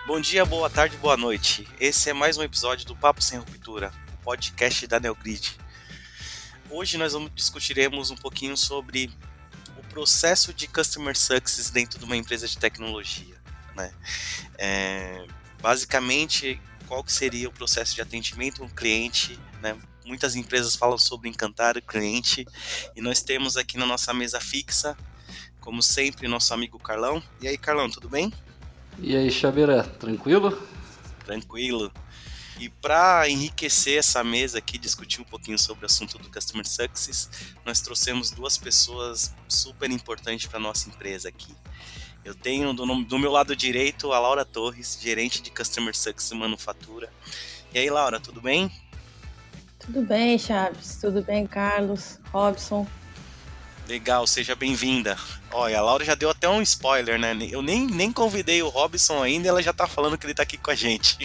Bom dia, boa tarde, boa noite. Esse é mais um episódio do Papo Sem Ruptura, o podcast da Neogrid. Hoje nós discutiremos um pouquinho sobre o processo de Customer Success dentro de uma empresa de tecnologia, né? Basicamente, qual que seria o processo de atendimento ao cliente, né? Muitas empresas falam sobre encantar o cliente e nós temos aqui na nossa mesa fixa, como sempre, nosso amigo Carlão. E aí, Carlão, tudo bem? E aí, Xabeira, tranquilo? Tranquilo. E para enriquecer essa mesa aqui, discutir um pouquinho sobre o assunto do Customer Success, nós trouxemos duas pessoas super importantes para a nossa empresa aqui. Eu tenho do meu lado direito a Laura Torres, gerente de Customer Success Manufatura. E aí, Laura, tudo bem? Tudo bem, Chaves. Tudo bem, Carlos, Robson. Legal, seja bem-vinda. Olha, a Laura já deu até um spoiler, né? Eu nem convidei o Robson ainda e ela já tá falando que ele tá aqui com a gente.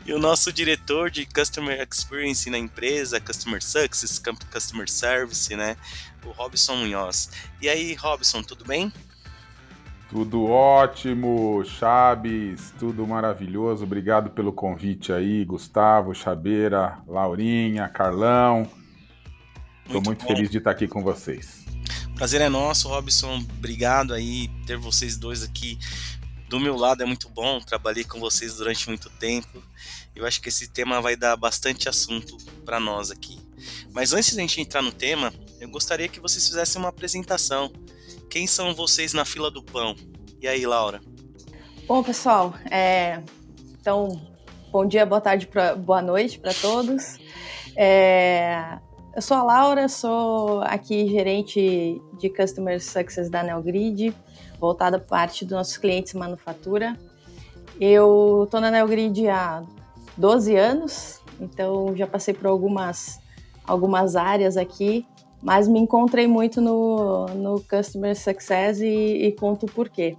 E o nosso diretor de Customer Experience na empresa, Customer Success, Customer Service, né? O Robson Munhoz. E aí, Robson, tudo bem? Tudo ótimo, Chaves, tudo maravilhoso. Obrigado pelo convite aí, Gustavo, Xabeira, Laurinha, Carlão. Estou muito feliz de estar aqui com vocês. Prazer é nosso, Robson. Obrigado aí ter vocês dois aqui do meu lado. É muito bom. Trabalhei com vocês durante muito tempo. Eu acho que esse tema vai dar bastante assunto para nós aqui. Mas antes de a gente entrar no tema, eu gostaria que vocês fizessem uma apresentação. Quem são vocês na fila do pão? E aí, Laura? Bom, pessoal, então, bom dia, boa tarde, boa noite para todos. Eu sou a Laura, sou aqui gerente de Customer Success da Neogrid, voltada para a parte dos nossos clientes manufatura. Eu estou na Neogrid há 12 anos, então já passei por algumas áreas aqui, mas me encontrei muito no Customer Success e conto o porquê.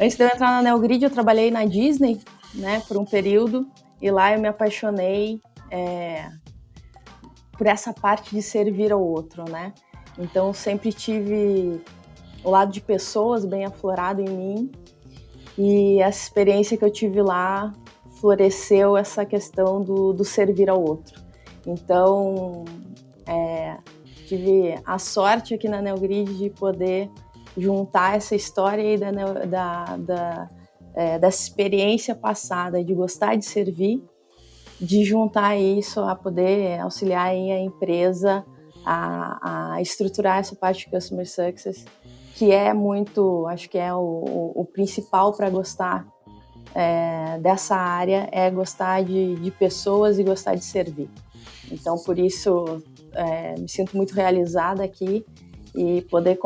Antes de eu entrar na Neogrid, eu trabalhei na Disney, né, por um período, e lá eu me apaixonei por essa parte de servir ao outro, né? Então, sempre tive o lado de pessoas bem aflorado em mim, e essa experiência que eu tive lá floresceu essa questão do servir ao outro. Então, tive a sorte aqui na Neogrid de poder juntar essa história aí dessa experiência passada de gostar de servir, de juntar isso a poder auxiliar aí a empresa a estruturar essa parte de Customer Success, que é muito, acho que é o principal para gostar dessa área, é gostar de pessoas e gostar de servir. Então, por isso, me sinto muito realizada aqui e poder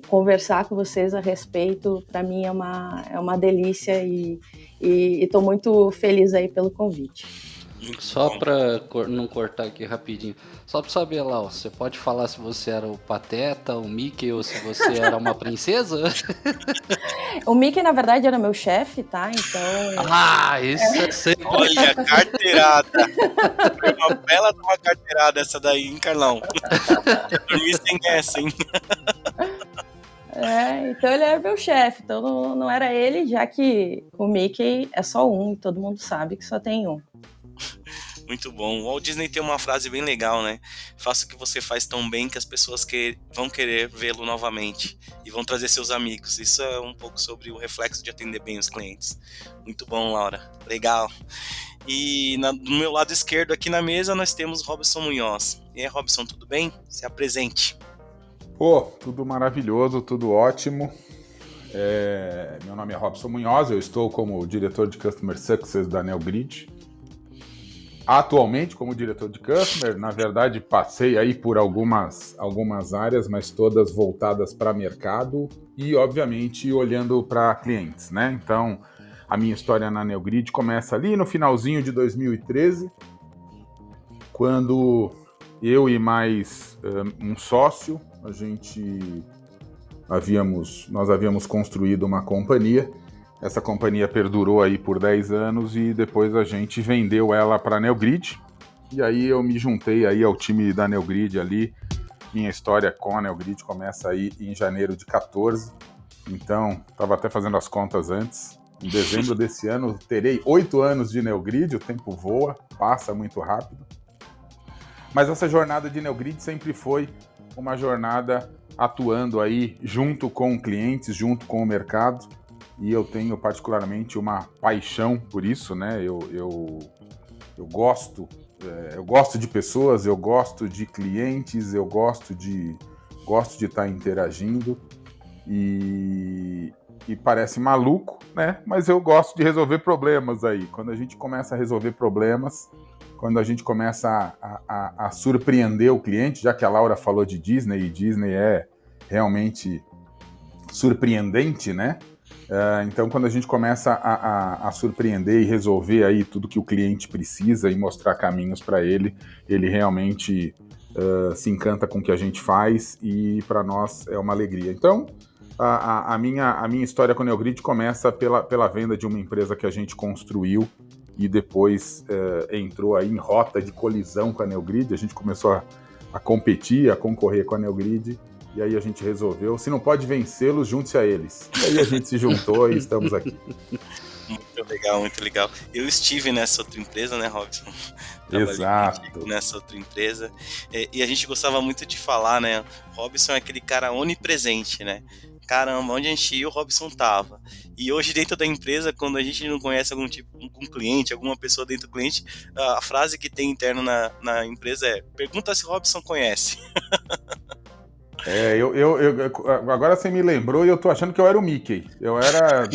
conversar com vocês a respeito, para mim é uma delícia e estou muito feliz aí pelo convite. Só para não cortar aqui rapidinho, só para saber, Lau, você pode falar se você era o Pateta, o Mickey ou se você era uma princesa? O Mickey, na verdade, era meu chefe, tá? Então... isso é sempre... Olha, carteirada! Foi uma bela de uma carteirada essa daí, hein, Carlão? Eu dormi sem essa, hein? Então ele era meu chefe, então não era ele, já que o Mickey é só um e todo mundo sabe que só tem um. Muito bom. O Walt Disney tem uma frase bem legal, né? Faça o que você faz tão bem que as pessoas vão querer vê-lo novamente e vão trazer seus amigos. Isso é um pouco sobre o reflexo de atender bem os clientes. Muito bom, Laura. Legal. E do meu lado esquerdo aqui na mesa nós temos Robson Munhoz. E aí, Robson, tudo bem? Se apresente. Tudo maravilhoso, tudo ótimo. Meu nome é Robson Munhoz, eu estou como diretor de Customer Success da Neogrid. Atualmente como diretor de Customer, na verdade passei aí por algumas áreas, mas todas voltadas para mercado e obviamente olhando para clientes, né? Então a minha história na Neogrid começa ali no finalzinho de 2013, quando eu e mais um sócio, nós havíamos construído uma companhia. Essa companhia perdurou aí por 10 anos e depois a gente vendeu ela para a Neogrid. E aí eu me juntei aí ao time da Neogrid ali. Minha história com a Neogrid começa aí em janeiro de 14. Então, estava até fazendo as contas antes. Em dezembro desse ano, terei 8 anos de Neogrid, o tempo voa, passa muito rápido. Mas essa jornada de Neogrid sempre foi uma jornada atuando aí junto com clientes, junto com o mercado. E eu tenho particularmente uma paixão por isso, né? Eu gosto de pessoas, eu gosto de clientes, eu gosto de estar interagindo. E parece maluco, né? Mas eu gosto de resolver problemas aí. Quando a gente começa a resolver problemas, quando a gente começa a surpreender o cliente, já que a Laura falou de Disney, e Disney é realmente surpreendente, né? Então, quando a gente começa a surpreender e resolver aí tudo que o cliente precisa e mostrar caminhos para ele realmente se encanta com o que a gente faz e para nós é uma alegria. Então, a minha história com a Neogrid começa pela venda de uma empresa que a gente construiu e depois entrou aí em rota de colisão com a Neogrid. A gente começou a competir, a concorrer com a Neogrid, e aí a gente resolveu, se não pode vencê-los, junte-se a eles. E aí a gente se juntou e estamos aqui. Muito legal, muito legal. Eu estive nessa outra empresa, né, Robson? Exato. Nessa outra empresa. E a gente gostava muito de falar, né? Robson é aquele cara onipresente, né? Caramba, onde a gente ia, o Robson tava. E hoje dentro da empresa, quando a gente não conhece algum cliente, alguma pessoa dentro do cliente, a frase que tem interno na empresa é: pergunta se o Robson conhece. Agora você me lembrou e eu tô achando que eu era o Mickey. Eu era...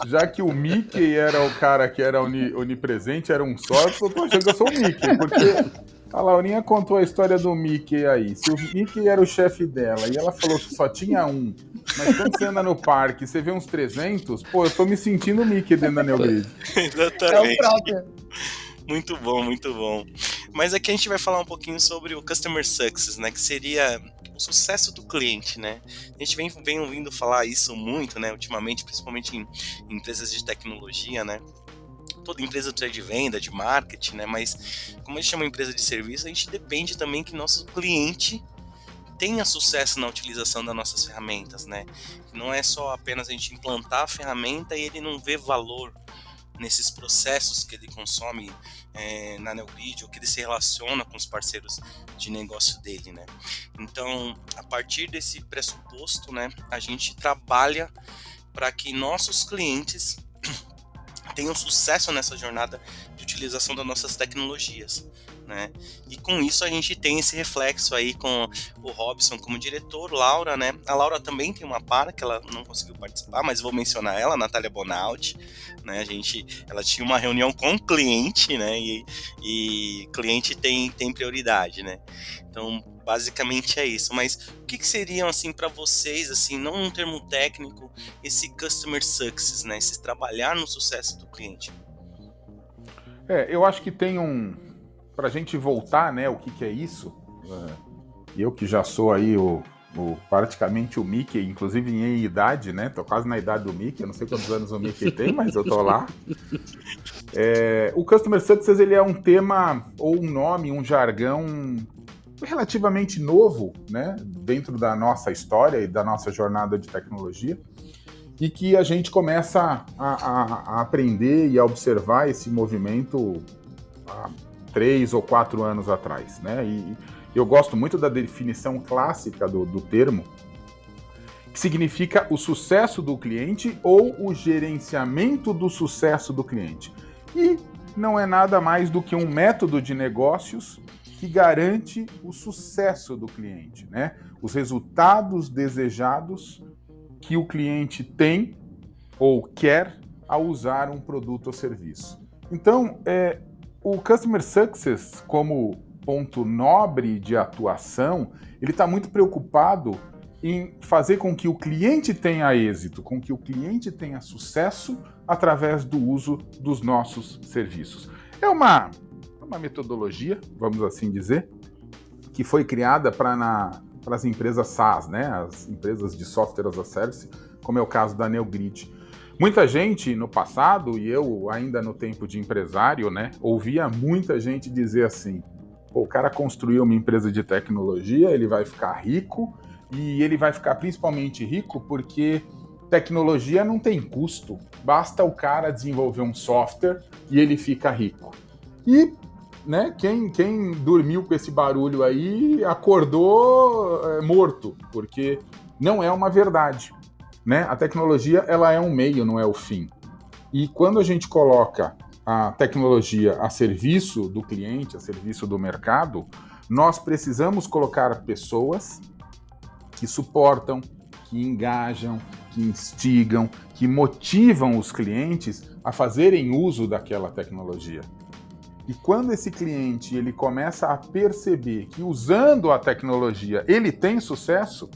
já que o Mickey era o cara que era onipresente, era um sócio, eu tô achando que eu sou o Mickey, porque a Laurinha contou a história do Mickey aí. Se o Mickey era o chefe dela e ela falou que só tinha um, mas quando você anda no parque e você vê uns 300, pô, eu tô me sentindo o Mickey dentro da Neogrid. Exatamente. É o próprio. Muito bom, muito bom. Mas aqui a gente vai falar um pouquinho sobre o Customer Success, né? Que seria o sucesso do cliente, né? A gente vem ouvindo falar isso muito, né? Ultimamente, principalmente em empresas de tecnologia, né? Toda empresa de venda, de marketing, né? Mas como a gente chama empresa de serviço, a gente depende também que nosso cliente tenha sucesso na utilização das nossas ferramentas, né? Não é só apenas a gente implantar a ferramenta e ele não vê valor nesses processos que ele consome na Neogrid, ou que ele se relaciona com os parceiros de negócio dele, né? Então, a partir desse pressuposto, né, a gente trabalha para que nossos clientes tenham sucesso nessa jornada de utilização das nossas tecnologias, né? E com isso a gente tem esse reflexo aí com o Robson como diretor, Laura, né? A Laura também tem uma par que ela não conseguiu participar, mas vou mencionar ela, Natália Bonaldi, né? Ela tinha uma reunião com o cliente, né? E cliente tem prioridade, né? Então, basicamente é isso. Mas o que seriam, assim, para vocês, assim, não um termo técnico, esse Customer Success, né? Esse trabalhar no sucesso do cliente? Eu acho que tem para a gente voltar, né, o que é isso, eu que já sou aí praticamente o Mickey, inclusive em idade, né, tô quase na idade do Mickey, eu não sei quantos anos o Mickey tem, mas eu tô lá. O Customer Success, ele é um tema, ou um nome, um jargão relativamente novo, né, dentro da nossa história e da nossa jornada de tecnologia, e que a gente começa a aprender e a observar esse movimento há 3 ou 4 anos atrás, né? E eu gosto muito da definição clássica do termo, que significa o sucesso do cliente ou o gerenciamento do sucesso do cliente. E não é nada mais do que um método de negócios que garante o sucesso do cliente, né? Os resultados desejados que o cliente tem ou quer ao usar um produto ou serviço. Então, o Customer Success, como ponto nobre de atuação, ele está muito preocupado em fazer com que o cliente tenha êxito, com que o cliente tenha sucesso através do uso dos nossos serviços. É uma metodologia, vamos assim dizer, que foi criada para as empresas SaaS, né? As empresas de software as a service, como é o caso da Neogrid. Muita gente no passado, e eu ainda no tempo de empresário, né, ouvia muita gente dizer assim: pô, o cara construiu uma empresa de tecnologia, ele vai ficar rico, E ele vai ficar principalmente rico porque tecnologia não tem custo. Basta o cara desenvolver um software e ele fica rico. E, né, quem dormiu com esse barulho aí acordou morto, porque não é uma verdade, né? A tecnologia, ela é um meio, não é o fim. E quando a gente coloca a tecnologia a serviço do cliente, a serviço do mercado, nós precisamos colocar pessoas que suportam, que engajam, que instigam, que motivam os clientes a fazerem uso daquela tecnologia. E quando esse cliente ele começa a perceber que usando a tecnologia ele tem sucesso,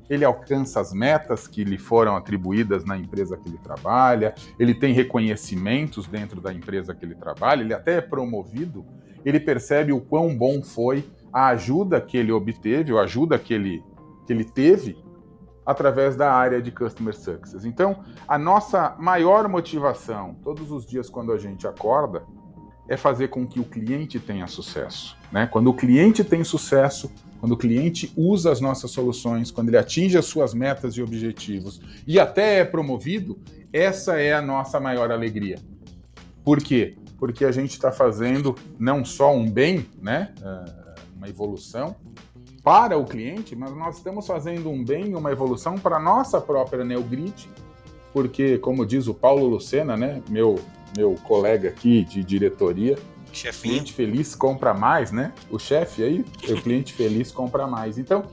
ele alcança as metas que lhe foram atribuídas na empresa que ele trabalha, ele tem reconhecimentos dentro da empresa que ele trabalha, ele até é promovido, ele percebe o quão bom foi a ajuda que ele obteve, ou a ajuda que ele teve através da área de Customer Success. Então, a nossa maior motivação, todos os dias quando a gente acorda, é fazer com que o cliente tenha sucesso, né? Quando o cliente tem sucesso, quando o cliente usa as nossas soluções, quando ele atinge as suas metas e objetivos e até é promovido, essa é a nossa maior alegria. Por quê? Porque a gente está fazendo não só um bem, né? Uma evolução para o cliente, mas nós estamos fazendo um bem, uma evolução para a nossa própria Neogrid, porque, como diz o Paulo Lucena, né? Meu colega aqui de diretoria, Chefinho. Cliente feliz compra mais, né? O chefe aí, o cliente feliz compra mais. Então,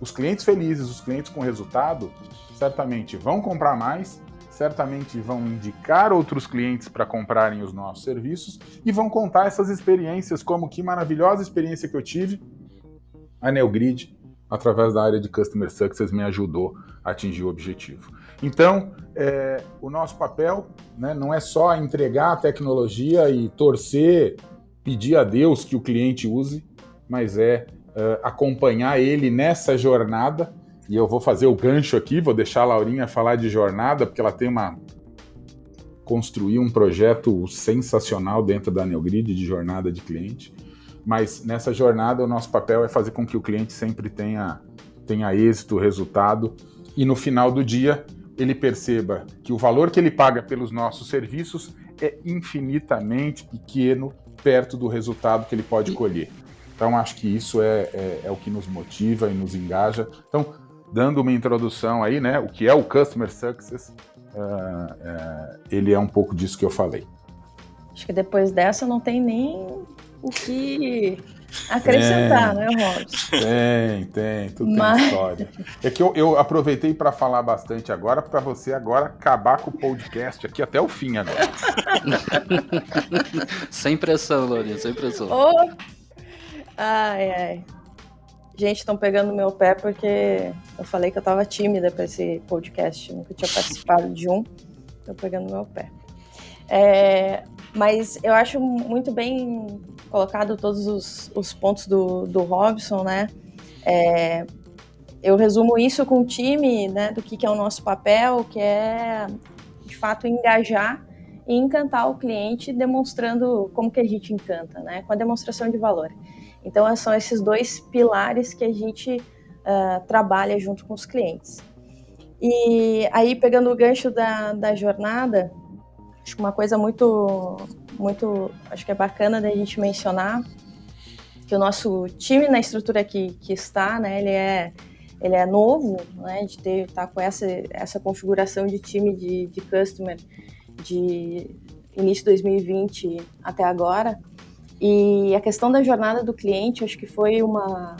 os clientes felizes, os clientes com resultado, certamente vão comprar mais, certamente vão indicar outros clientes para comprarem os nossos serviços e vão contar essas experiências, como que maravilhosa experiência que eu tive, a Neogrid, através da área de Customer Success, me ajudou a atingir o objetivo. Então, o nosso papel, né, não é só entregar a tecnologia e torcer, pedir a Deus que o cliente use, mas acompanhar ele nessa jornada. E eu vou fazer o gancho aqui, vou deixar a Laurinha falar de jornada, porque ela tem construir um projeto sensacional dentro da Neogrid de jornada de cliente. Mas nessa jornada o nosso papel é fazer com que o cliente sempre tenha êxito, resultado, e no final do dia ele perceba que o valor que ele paga pelos nossos serviços é infinitamente pequeno perto do resultado que ele pode colher. Então acho que isso é o que nos motiva e nos engaja. Então, dando uma introdução aí, né, o que é o Customer Success, ele é um pouco disso que eu falei. Acho que depois dessa não tem nem o que acrescentar, né, Robson? Tem, tudo tem história. É que eu aproveitei para falar bastante agora, para você agora acabar com o podcast aqui até o fim agora. Sem pressão, Lourinha, sem pressão. Oh! Ai. Gente, estão pegando no meu pé porque eu falei que eu estava tímida para esse podcast, nunca tinha participado de um, estão pegando no meu pé. Mas eu acho muito bem colocado todos os pontos do Robson, né? Eu resumo isso com o time, né, do que é o nosso papel, que é, de fato, engajar e encantar o cliente, demonstrando como que a gente encanta, né? Com a demonstração de valor. Então, são esses dois pilares que a gente trabalha junto com os clientes. E aí, pegando o gancho da jornada, acho que uma coisa muito, acho que é bacana da gente mencionar, que o nosso time na estrutura que está, né, ele é novo, né, de estar com essa configuração de time de customer de início de 2020 até agora. E a questão da jornada do cliente, acho que foi uma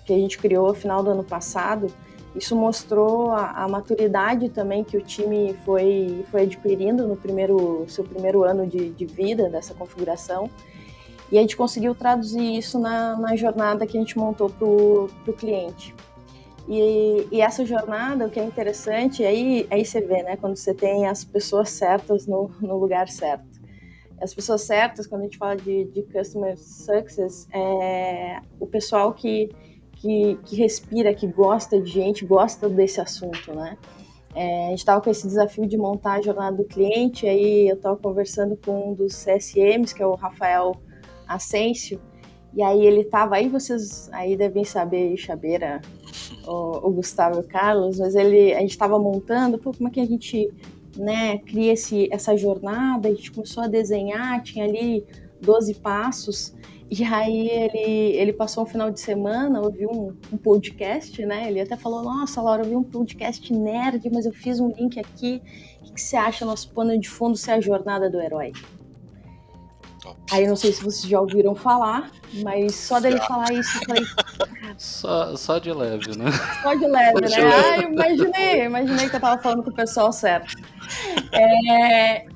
que a gente criou no final do ano passado. Isso mostrou a maturidade também que o time foi adquirindo no seu primeiro ano de vida dessa configuração. E a gente conseguiu traduzir isso na jornada que a gente montou para o cliente. E essa jornada, o que é interessante, aí você vê, né, quando você tem as pessoas certas no lugar certo. As pessoas certas, quando a gente fala de Customer Success, é o pessoal que respira, que gosta de gente, gosta desse assunto, né? A gente estava com esse desafio de montar a jornada do cliente, aí eu estava conversando com um dos CSMs, que é o Rafael Ascencio, e aí ele estava, aí vocês aí devem saber, Chabeira, o Gustavo e o Carlos, mas a gente estava montando, como é que a gente, né, cria essa jornada, a gente começou a desenhar, tinha ali 12 passos, e aí ele passou um final de semana, ouviu um podcast, né, ele até falou, nossa, Laura, eu vi um podcast nerd, mas eu fiz um link aqui, o que você acha, nosso pano de fundo ser a jornada do herói? Top. Aí não sei se vocês já ouviram falar, mas só dele falar isso, eu falei... Só de leve, né? Só de leve, né? Imaginei que eu tava falando com o pessoal certo.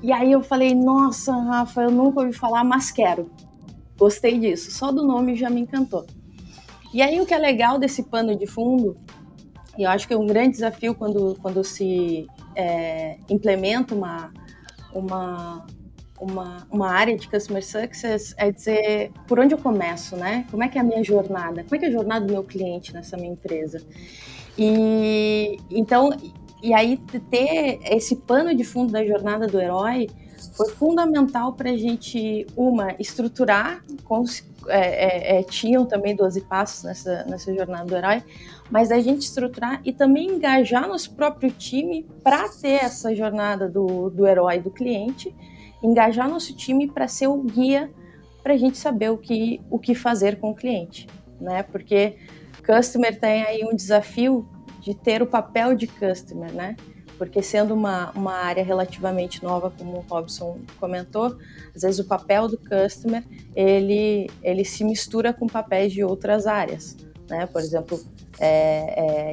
E aí eu falei, nossa, Rafa, eu nunca ouvi falar, mas quero. Gostei disso, só do nome já me encantou. E aí o que é legal desse pano de fundo, e eu acho que é um grande desafio quando se implementa uma área de Customer Success, é dizer por onde eu começo, né? Como é que é a minha jornada? Como é que é a jornada do meu cliente nessa minha empresa? E aí ter esse pano de fundo da jornada do herói foi fundamental para a gente, estruturar, tinham também 12 passos nessa jornada do herói, mas a gente estruturar e também engajar nosso próprio time para ter essa jornada do herói do cliente, engajar nosso time para ser o guia para a gente saber o que fazer com o cliente, né? Porque Customer tem aí um desafio de ter o papel de Customer, né? Porque sendo uma área relativamente nova, como o Robson comentou, às vezes o papel do Customer, ele se mistura com papéis de outras áreas, né? Por exemplo,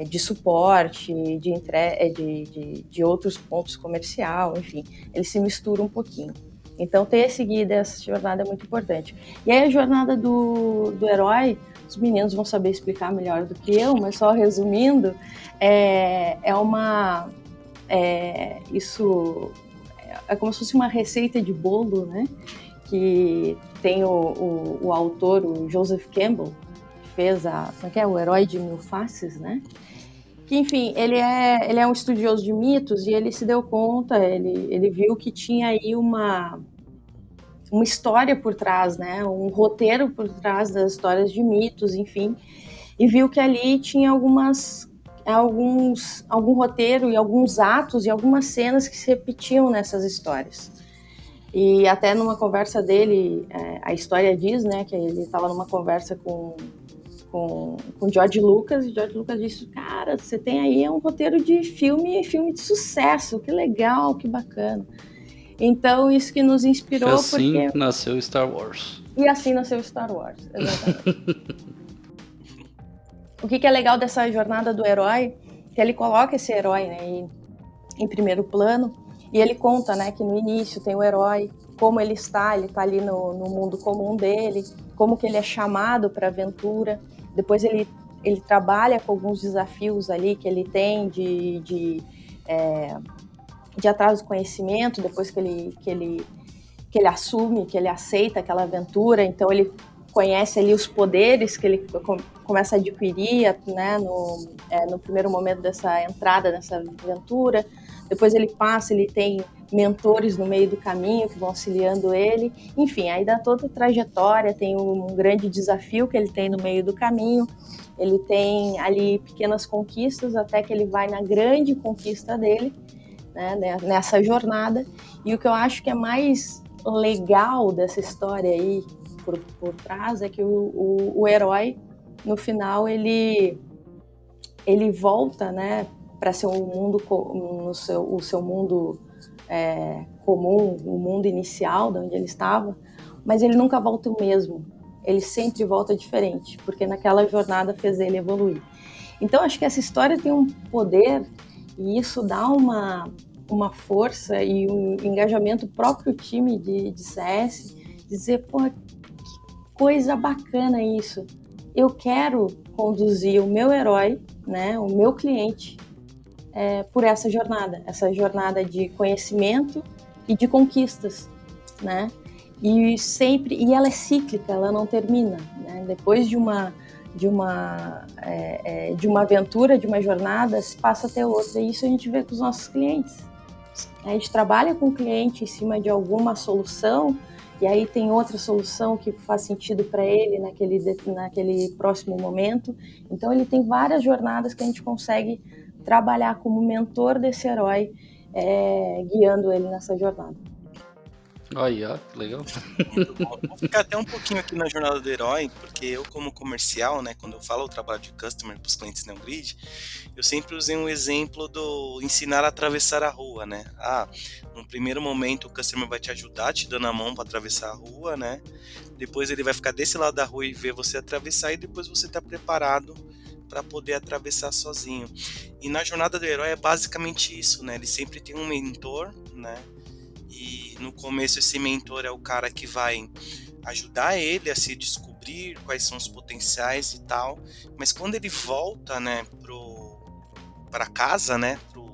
de suporte, de outros pontos comercial, enfim, ele se mistura um pouquinho. Então, ter esse guia dessa jornada é muito importante. E aí, a jornada do herói, os meninos vão saber explicar melhor do que eu, mas só resumindo, isso é como se fosse uma receita de bolo, né? Que tem o autor, o Joseph Campbell, que fez o Herói de Mil Faces, né? Que, enfim, ele é um estudioso de mitos e ele se deu conta, ele viu que tinha aí uma história por trás, né? Um roteiro por trás das histórias de mitos, enfim, e viu que ali tinha algum roteiro e alguns atos e algumas cenas que se repetiam nessas histórias. E até numa conversa dele, a história diz, né, que ele estava numa conversa com George Lucas, e George Lucas disse, cara, você tem aí um roteiro de filme de sucesso, que legal, que bacana. Então, isso que nos inspirou, assim porque... nasceu Star Wars. E assim nasceu Star Wars, exatamente. O que é legal dessa jornada do herói, que ele coloca esse herói, né, em primeiro plano, e ele conta, né, que no início tem o herói, como ele está ali no mundo comum dele, como que ele é chamado para a aventura. Depois ele trabalha com alguns desafios ali que ele tem de atraso do conhecimento, depois que ele assume, que ele aceita aquela aventura. Então ele conhece ali os poderes que ele começa a adquirir, né, no primeiro momento dessa entrada nessa aventura. Depois ele tem mentores no meio do caminho que vão auxiliando ele. Enfim, aí dá toda a trajetória, tem um grande desafio que ele tem no meio do caminho. Ele tem ali pequenas conquistas até que ele vai na grande conquista dele, né, nessa jornada. E o que eu acho que é mais legal dessa história aí por trás é que o herói, no final, ele volta, né, para ser um mundo, o seu mundo comum, o mundo inicial de onde ele estava, mas ele nunca volta o mesmo, ele sempre volta diferente, porque naquela jornada fez ele evoluir. Então acho que essa história tem um poder e isso dá uma força e um engajamento próprio time de CS, dizer, pô, que coisa bacana isso, eu quero conduzir o meu herói, né, o meu cliente, por essa jornada de conhecimento e de conquistas, né? E ela é cíclica, ela não termina, né? Depois de uma aventura, de uma jornada, se passa até outra. E isso a gente vê com os nossos clientes. A gente trabalha com o cliente em cima de alguma solução e aí tem outra solução que faz sentido para ele naquele próximo momento. Então ele tem várias jornadas que a gente consegue trabalhar como mentor desse herói, guiando ele nessa jornada. Aí, ó, que legal. Muito bom. Vou ficar até um pouquinho aqui na jornada do herói, porque eu, como comercial, né, quando eu falo o trabalho de customer para os clientes NeoGrid, eu sempre usei um exemplo do ensinar a atravessar a rua, né? No primeiro momento o customer vai te ajudar, te dando a mão para atravessar a rua, né? Depois ele vai ficar desse lado da rua e ver você atravessar, e depois você está preparado para poder atravessar sozinho. E na jornada do herói é basicamente isso, né? Ele sempre tem um mentor, né? E no começo esse mentor é o cara que vai ajudar ele a se descobrir quais são os potenciais e tal, mas quando ele volta, né, para casa, né, pro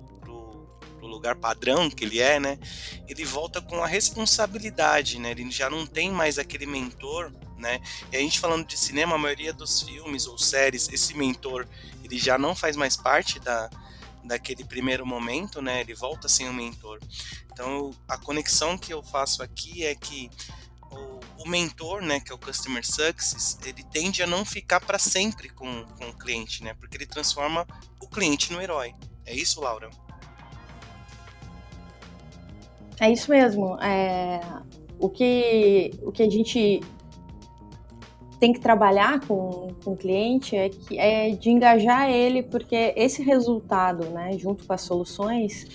lugar padrão que ele é, né, ele volta com a responsabilidade, né, ele já não tem mais aquele mentor, né, e a gente falando de cinema, a maioria dos filmes ou séries, esse mentor, ele já não faz mais parte daquele primeiro momento, né, ele volta sem um mentor. Então, a conexão que eu faço aqui é que o mentor, né, que é o Customer Success, ele tende a não ficar para sempre com o cliente, né, porque ele transforma o cliente no herói. É isso, Laura? É isso mesmo. O que a gente tem que trabalhar com o cliente é de engajar ele, porque esse resultado, né, junto com as soluções,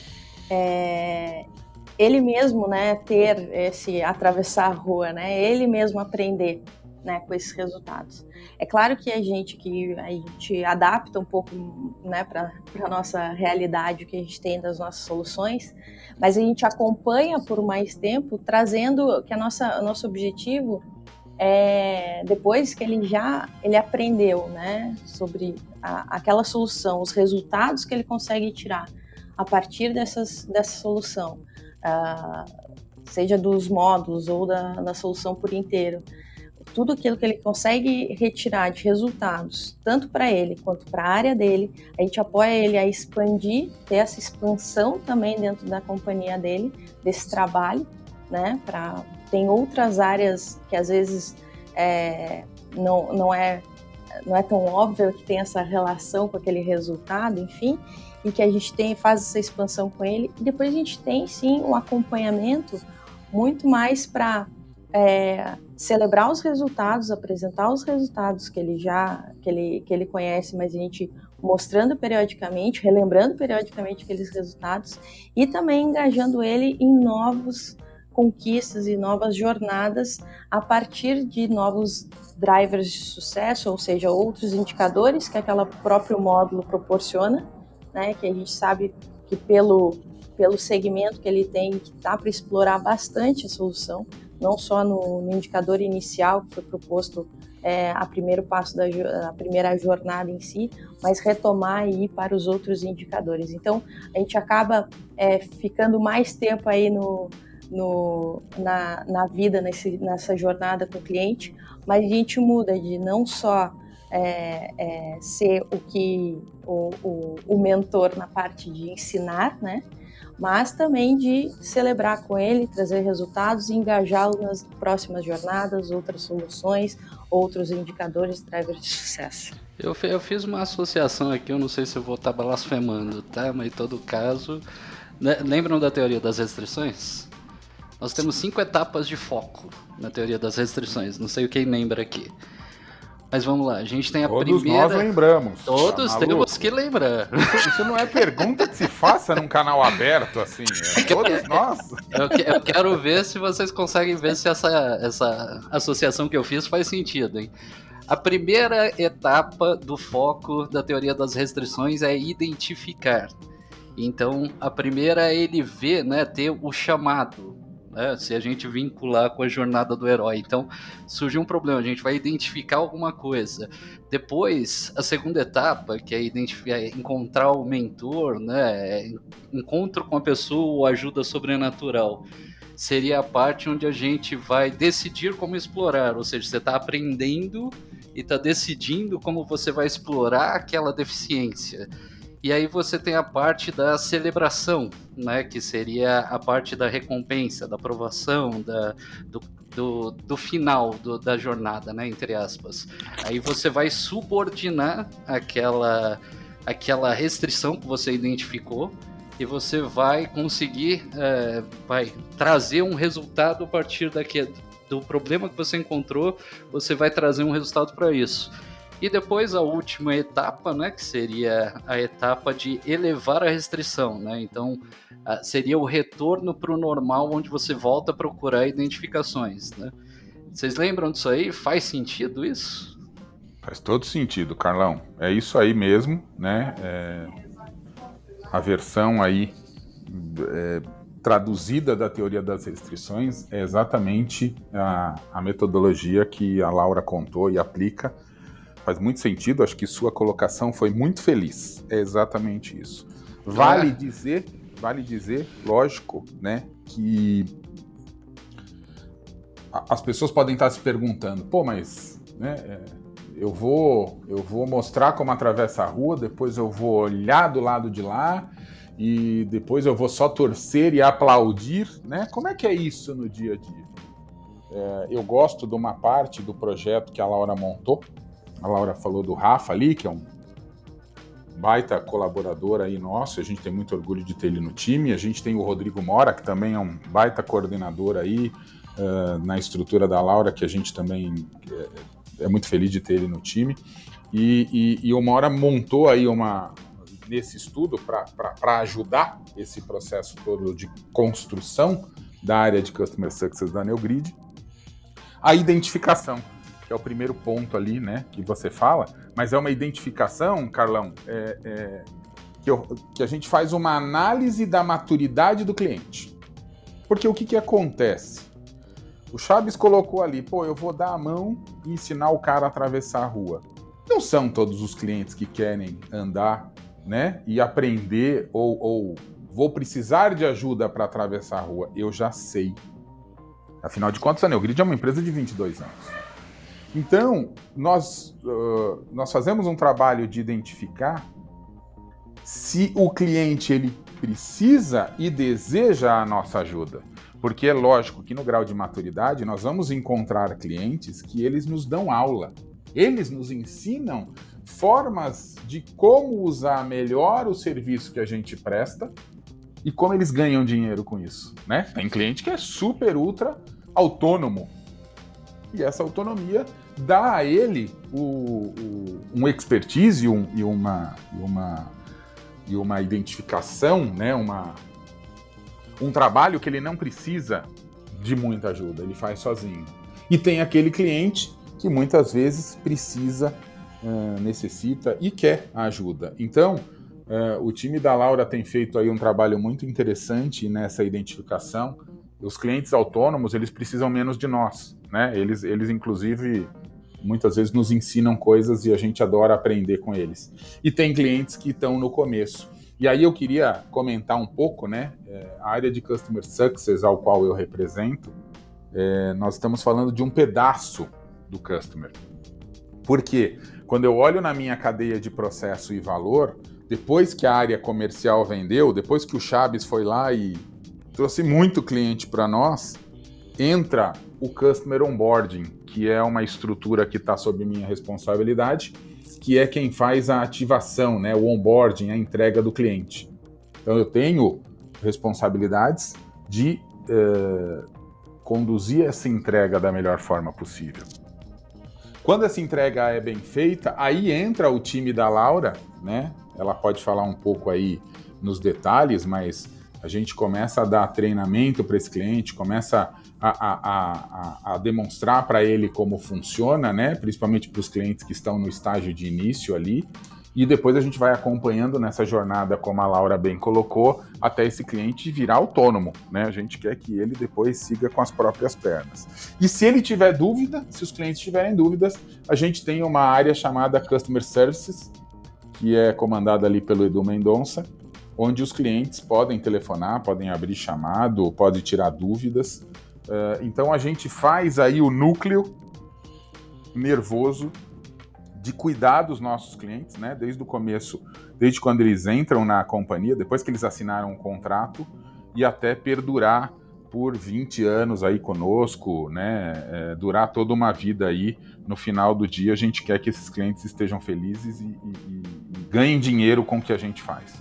ele mesmo, né, ter esse atravessar a rua, né, ele mesmo aprender, né, com esses resultados. É claro que a gente adapta um pouco, né, para a nossa realidade, o que a gente tem das nossas soluções, mas a gente acompanha por mais tempo, trazendo que nosso objetivo é, depois que ele aprendeu, né, sobre aquela solução, os resultados que ele consegue tirar a partir dessa solução, seja dos módulos ou da solução por inteiro, tudo aquilo que ele consegue retirar de resultados, tanto para ele quanto para a área dele, a gente apoia ele a expandir, ter essa expansão também dentro da companhia dele, desse trabalho, né? Tem outras áreas que às vezes não é tão óbvio que tem essa relação com aquele resultado, enfim, e que a gente faz essa expansão com ele. E depois a gente tem, sim, um acompanhamento muito mais para celebrar os resultados, apresentar os resultados que ele conhece, mas a gente mostrando periodicamente, relembrando periodicamente aqueles resultados e também engajando ele em novos conquistas e novas jornadas a partir de novos drivers de sucesso, ou seja, outros indicadores que aquele próprio módulo proporciona, né, que a gente sabe que pelo segmento que ele tem, que dá para explorar bastante a solução, não só no indicador inicial que foi proposto a primeiro passo da primeira jornada em si, mas retomar e ir para os outros indicadores. Então, a gente acaba ficando mais tempo aí na vida, nessa jornada com o cliente, mas a gente muda de não só ser o mentor na parte de ensinar, né? Mas também de celebrar com ele, trazer resultados e engajá-lo nas próximas jornadas, outras soluções, outros indicadores, drivers de sucesso. Eu fiz uma associação aqui, eu não sei se eu vou estar blasfemando, tá? Mas em todo caso, lembram da teoria das restrições? Nós temos 5 etapas de foco na teoria das restrições, não sei quem lembra aqui. Mas vamos lá, a gente tem a primeira... Todos nós lembramos. Todos temos que lembrar. Isso não é pergunta que se faça num canal aberto, assim. Todos nós. Eu quero ver se vocês conseguem ver se essa associação que eu fiz faz sentido, hein? A primeira etapa do foco da teoria das restrições é identificar. Então, a primeira é ele ver, né, ter o chamado. Se a gente vincular com a jornada do herói. Então, surge um problema, a gente vai identificar alguma coisa. Depois, a segunda etapa, que é encontrar o mentor, né? Encontro com a pessoa ou ajuda sobrenatural. Seria a parte onde a gente vai decidir como explorar, ou seja, você está aprendendo e está decidindo como você vai explorar aquela deficiência. E aí você tem a parte da celebração, né, que seria a parte da recompensa, da aprovação, do final da jornada, né, entre aspas. Aí você vai subordinar aquela restrição que você identificou e você vai conseguir vai trazer um resultado a partir do problema que você encontrou, você vai trazer um resultado para isso. E depois a última etapa, né, que seria a etapa de elevar a restrição, né? Então seria o retorno para o normal, onde você volta a procurar identificações, né? Vocês lembram disso aí? Faz sentido isso? Faz todo sentido, Carlão. É isso aí mesmo, né? A versão aí traduzida da teoria das restrições é exatamente a metodologia que a Laura contou e aplica. Faz muito sentido, acho que sua colocação foi muito feliz. É exatamente isso. Vale dizer, lógico, né, que as pessoas podem estar se perguntando, pô, mas né, eu vou mostrar como atravessa a rua, depois eu vou olhar do lado de lá e depois eu vou só torcer e aplaudir, né? Como é que é isso no dia a dia? Eu gosto de uma parte do projeto que a Laura montou. A Laura falou do Rafa ali, que é um baita colaborador aí nosso, a gente tem muito orgulho de ter ele no time. A gente tem o Rodrigo Mora, que também é um baita coordenador aí na estrutura da Laura, que a gente também é muito feliz de ter ele no time. E o Mora montou aí nesse estudo para ajudar esse processo todo de construção da área de Customer Success da Neogrid, a identificação, que é o primeiro ponto ali, né, que você fala, mas é uma identificação, Carlão, que a gente faz uma análise da maturidade do cliente. Porque o que acontece? O Chaves colocou ali, pô, eu vou dar a mão e ensinar o cara a atravessar a rua. Não são todos os clientes que querem andar, né, e aprender, ou vou precisar de ajuda para atravessar a rua. Eu já sei. Afinal de contas, a Neogrid é uma empresa de 22 anos. Então, nós fazemos um trabalho de identificar se o cliente ele precisa e deseja a nossa ajuda. Porque é lógico que no grau de maturidade nós vamos encontrar clientes que eles nos dão aula. Eles nos ensinam formas de como usar melhor o serviço que a gente presta e como eles ganham dinheiro com isso, né? Tem cliente que é super, ultra autônomo. E essa autonomia dá a ele um expertise e uma identificação, né? Um trabalho que ele não precisa de muita ajuda, ele faz sozinho. E tem aquele cliente que muitas vezes precisa, necessita e quer a ajuda. Então, o time da Laura tem feito aí um trabalho muito interessante nessa identificação. Os clientes autônomos, eles precisam menos de nós, né? Eles inclusive, muitas vezes nos ensinam coisas e a gente adora aprender com eles. E tem clientes que estão no começo. E aí eu queria comentar um pouco, né? A área de Customer Success ao qual eu represento, nós estamos falando de um pedaço do Customer. Porque quando eu olho na minha cadeia de processo e valor, depois que a área comercial vendeu, depois que o Chaves foi lá e trouxe muito cliente para nós, entra o Customer Onboarding, que é uma estrutura que está sob minha responsabilidade, que é quem faz a ativação, né, o onboarding, a entrega do cliente. Então eu tenho responsabilidades de conduzir essa entrega da melhor forma possível. Quando essa entrega é bem feita, aí entra o time da Laura, né? Ela pode falar um pouco aí nos detalhes, mas a gente começa a dar treinamento para esse cliente, começa a demonstrar para ele como funciona, né? Principalmente para os clientes que estão no estágio de início ali, e depois a gente vai acompanhando nessa jornada, como a Laura bem colocou, até esse cliente virar autônomo, né? A gente quer que ele depois siga com as próprias pernas. E se ele tiver dúvida, se os clientes tiverem dúvidas, a gente tem uma área chamada Customer Services, que é comandada ali pelo Edu Mendonça, onde os clientes podem telefonar, podem abrir chamado, podem tirar dúvidas. Então a gente faz aí o núcleo nervoso de cuidar dos nossos clientes, né? Desde o começo, desde quando eles entram na companhia, depois que eles assinaram um contrato, e até perdurar por 20 anos aí conosco, né? Durar toda uma vida aí. No final do dia, a gente quer que esses clientes estejam felizes e ganhem dinheiro com o que a gente faz.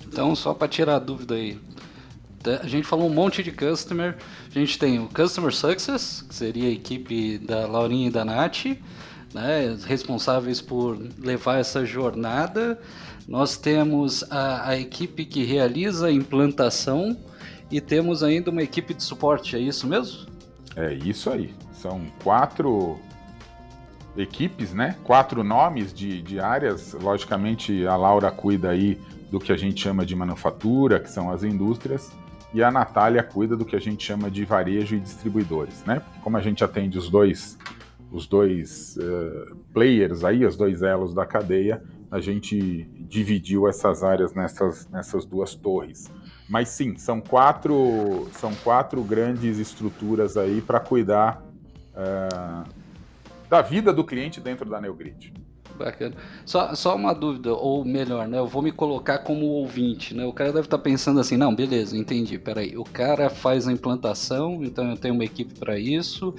Então, só para tirar a dúvida aí, a gente falou um monte de customer, a gente tem o Customer Success, que seria a equipe da Laurinha e da Nath, né, responsáveis por levar essa jornada. Nós temos a equipe que realiza a implantação e temos ainda uma equipe de suporte, é isso mesmo? É isso aí, são 4 equipes, né? 4 nomes de áreas. Logicamente, a Laura cuida aí do que a gente chama de manufatura, que são as indústrias, e a Natália cuida do que a gente chama de varejo e distribuidores, né? Porque como a gente atende os dois players aí, os 2 elos da cadeia, a gente dividiu essas áreas nessas 2 torres. Mas sim, são 4 grandes estruturas aí para cuidar da vida do cliente dentro da Neogrid. Bacana. Só uma dúvida, ou melhor, né? Eu vou me colocar como ouvinte, né? O cara deve estar pensando assim, não, beleza, entendi, peraí. O cara faz a implantação, então eu tenho uma equipe para isso.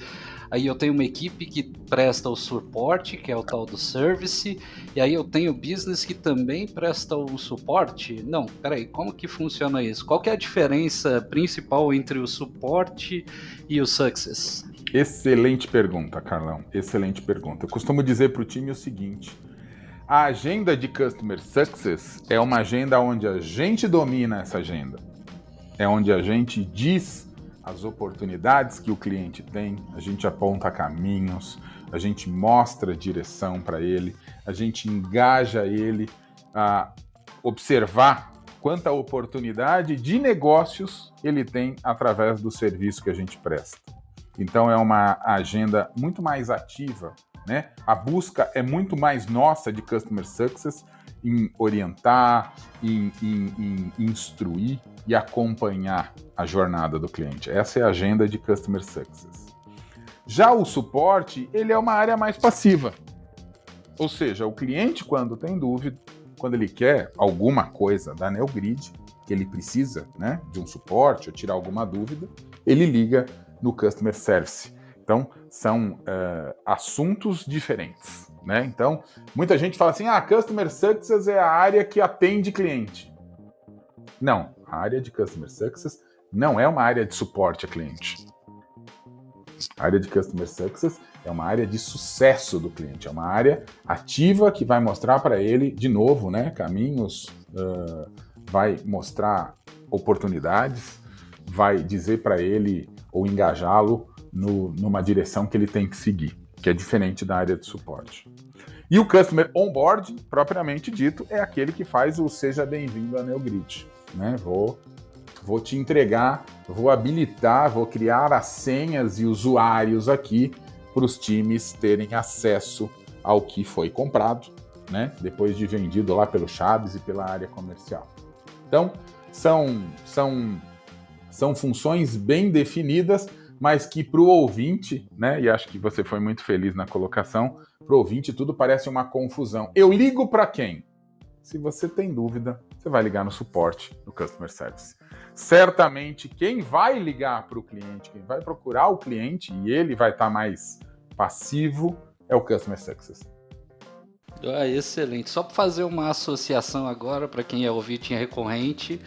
Aí eu tenho uma equipe que presta o suporte, que é o tal do service. E aí eu tenho business que também presta o suporte. Não, peraí, como que funciona isso? Qual que é a diferença principal entre o suporte e o success? Excelente pergunta, Carlão. Excelente pergunta. Eu costumo dizer para o time o seguinte: a agenda de Customer Success é uma agenda onde a gente domina essa agenda. É onde a gente diz as oportunidades que o cliente tem, a gente aponta caminhos, a gente mostra direção para ele, a gente engaja ele a observar quanta oportunidade de negócios ele tem através do serviço que a gente presta. Então é uma agenda muito mais ativa, né? A busca é muito mais nossa de Customer Success em orientar, em instruir e acompanhar a jornada do cliente. Essa é a agenda de Customer Success. Já o suporte, ele é uma área mais passiva. Ou seja, o cliente, quando tem dúvida, quando ele quer alguma coisa da Neogrid, que ele precisa, né, de um suporte ou tirar alguma dúvida, ele liga no Customer Service. Então, são assuntos diferentes, né? Então, muita gente fala assim, Customer Success é a área que atende cliente. Não, a área de Customer Success não é uma área de suporte a cliente. A área de Customer Success é uma área de sucesso do cliente, é uma área ativa que vai mostrar para ele, de novo, né, caminhos, vai mostrar oportunidades, vai dizer para ele ou engajá-lo numa direção que ele tem que seguir, que é diferente da área de suporte. E o Customer Onboarding, propriamente dito, é aquele que faz o seja bem-vindo à Neogrid, né? Vou te entregar, vou habilitar, vou criar as senhas e usuários aqui para os times terem acesso ao que foi comprado, né? Depois de vendido lá pelo Chaves e pela área comercial. Então, são funções bem definidas, mas que para o ouvinte, né? E acho que você foi muito feliz na colocação, para o ouvinte tudo parece uma confusão. Eu ligo para quem? Se você tem dúvida, você vai ligar no suporte, no Customer Service. Certamente, quem vai ligar para o cliente, quem vai procurar o cliente, e ele vai estar mais passivo, é o Customer Success. Excelente. Só para fazer uma associação agora, para quem é ouvinte recorrente,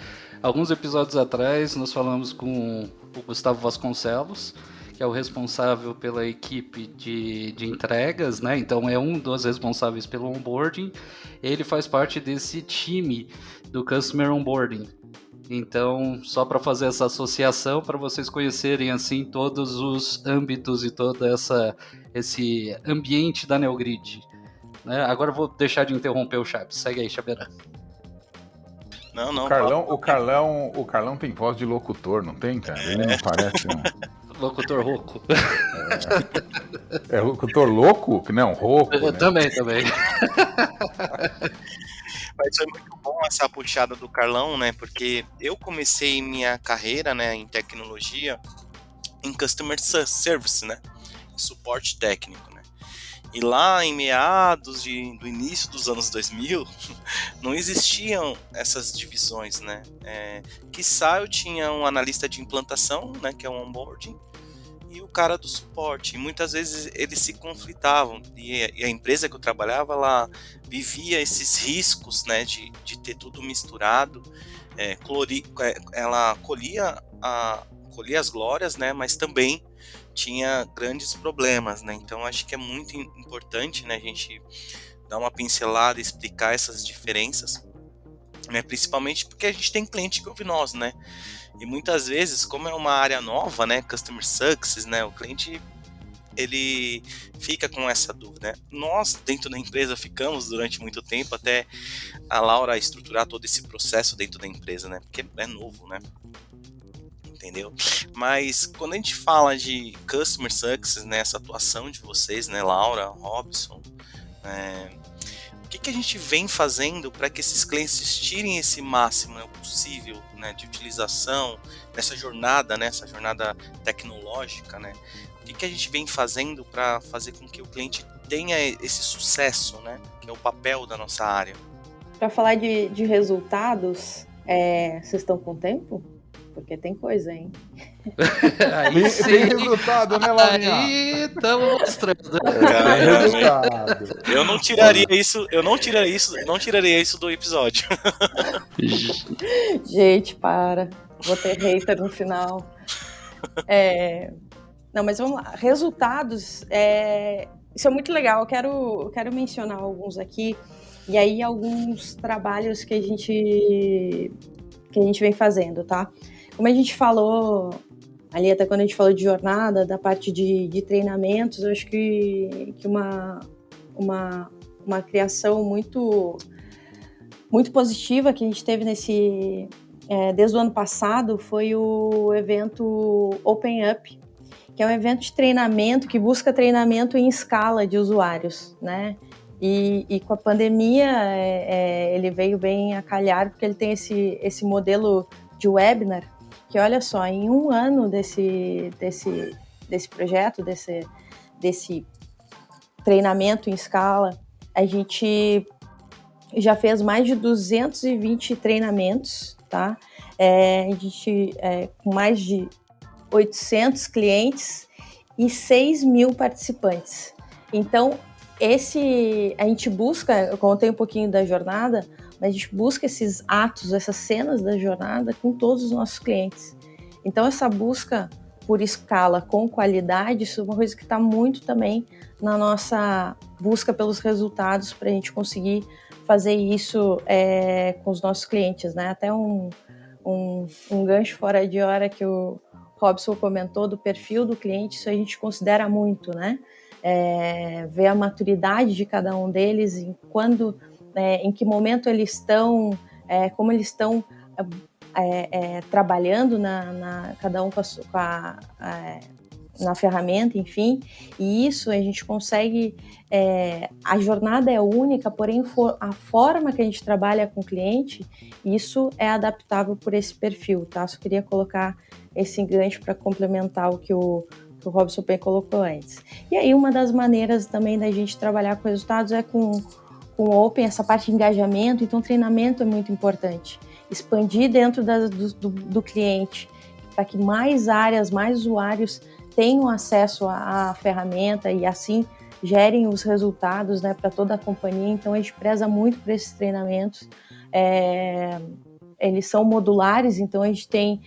alguns episódios atrás nós falamos com o Gustavo Vasconcelos, que é o responsável pela equipe de entregas, né? Então é um dos responsáveis pelo onboarding. Ele faz parte desse time do Customer Onboarding. Então, só para fazer essa associação, para vocês conhecerem assim todos os âmbitos e todo esse ambiente da Neogrid. Né? Agora eu vou deixar de interromper o Chaves. Segue aí, Chaberã. Não. O Carlão tem voz de locutor, não tem, cara? Ele não parece um... Locutor rouco. É locutor louco? Não, rouco. Né? Também. Mas foi muito bom essa puxada do Carlão, né? Porque eu comecei minha carreira, né, em tecnologia em Customer Service, né? Suporte técnico, né? E lá em meados do início dos anos 2000, não existiam essas divisões, né? Quiçá eu tinha um analista de implantação, né, que é um onboarding, e o cara do suporte. E muitas vezes eles se conflitavam. E a empresa que eu trabalhava, ela vivia esses riscos, né, de ter tudo misturado. Ela colhia as glórias, né, mas também tinha grandes problemas, né? Então acho que é muito importante, né, a gente dar uma pincelada e explicar essas diferenças, né? Principalmente porque a gente tem cliente que ouve nós, né? E muitas vezes, como é uma área nova, né, Customer Success, né, o cliente ele fica com essa dúvida, né? Nós dentro da empresa ficamos durante muito tempo até a Laura estruturar todo esse processo dentro da empresa, né? Porque é novo, né? Entendeu? Mas quando a gente fala de Customer Success, né, essa atuação de vocês, né, Laura, Robson, o que a gente vem fazendo para que esses clientes tirem esse máximo, né, possível, né, de utilização nessa jornada, né, essa jornada tecnológica, né? O que a gente vem fazendo para fazer com que o cliente tenha esse sucesso, né, que é o papel da nossa área? Para falar de resultados, vocês estão com tempo? Porque tem coisa, hein? Aí sim. Tem resultado, né, Laurinha? Aí estamos mostrando. Tem resultado. Eu não tiraria isso do episódio. Gente, para. Vou ter hater no final. Não, mas vamos lá. Resultados, isso é muito legal. Eu quero mencionar alguns aqui. E aí, alguns trabalhos que a gente vem fazendo, tá? Como a gente falou ali, até quando a gente falou de jornada, da parte de treinamentos, eu acho que uma criação muito, muito positiva que a gente teve desde o ano passado foi o evento Open Up, que é um evento de treinamento que busca treinamento em escala de usuários, né? E com a pandemia, ele veio bem a calhar, porque ele tem esse modelo de webinar, que olha só, em um ano desse projeto, desse treinamento em escala, a gente já fez mais de 220 treinamentos, tá? A gente, com mais de 800 clientes e 6 mil participantes. Então, a gente busca, eu contei um pouquinho da jornada, mas a gente busca esses atos, essas cenas da jornada com todos os nossos clientes. Então, essa busca por escala com qualidade, isso é uma coisa que está muito também na nossa busca pelos resultados para a gente conseguir fazer isso com os nossos clientes, né? Até um gancho fora de hora que o Robson comentou do perfil do cliente, isso a gente considera muito, né? Ver a maturidade de cada um deles, em que momento eles estão, como eles estão trabalhando cada um na ferramenta, enfim, e isso a gente consegue, a jornada é única, porém a forma que a gente trabalha com o cliente, isso é adaptável por esse perfil, tá? Só queria colocar esse gancho para complementar o que o Robson bem colocou antes. E aí uma das maneiras também da gente trabalhar com resultados é com o Open, essa parte de engajamento, então treinamento é muito importante. Expandir dentro do cliente, para que mais áreas, mais usuários tenham acesso à ferramenta e assim gerem os resultados, né, para toda a companhia. Então a gente preza muito por esses treinamentos. Eles são modulares, então a gente tem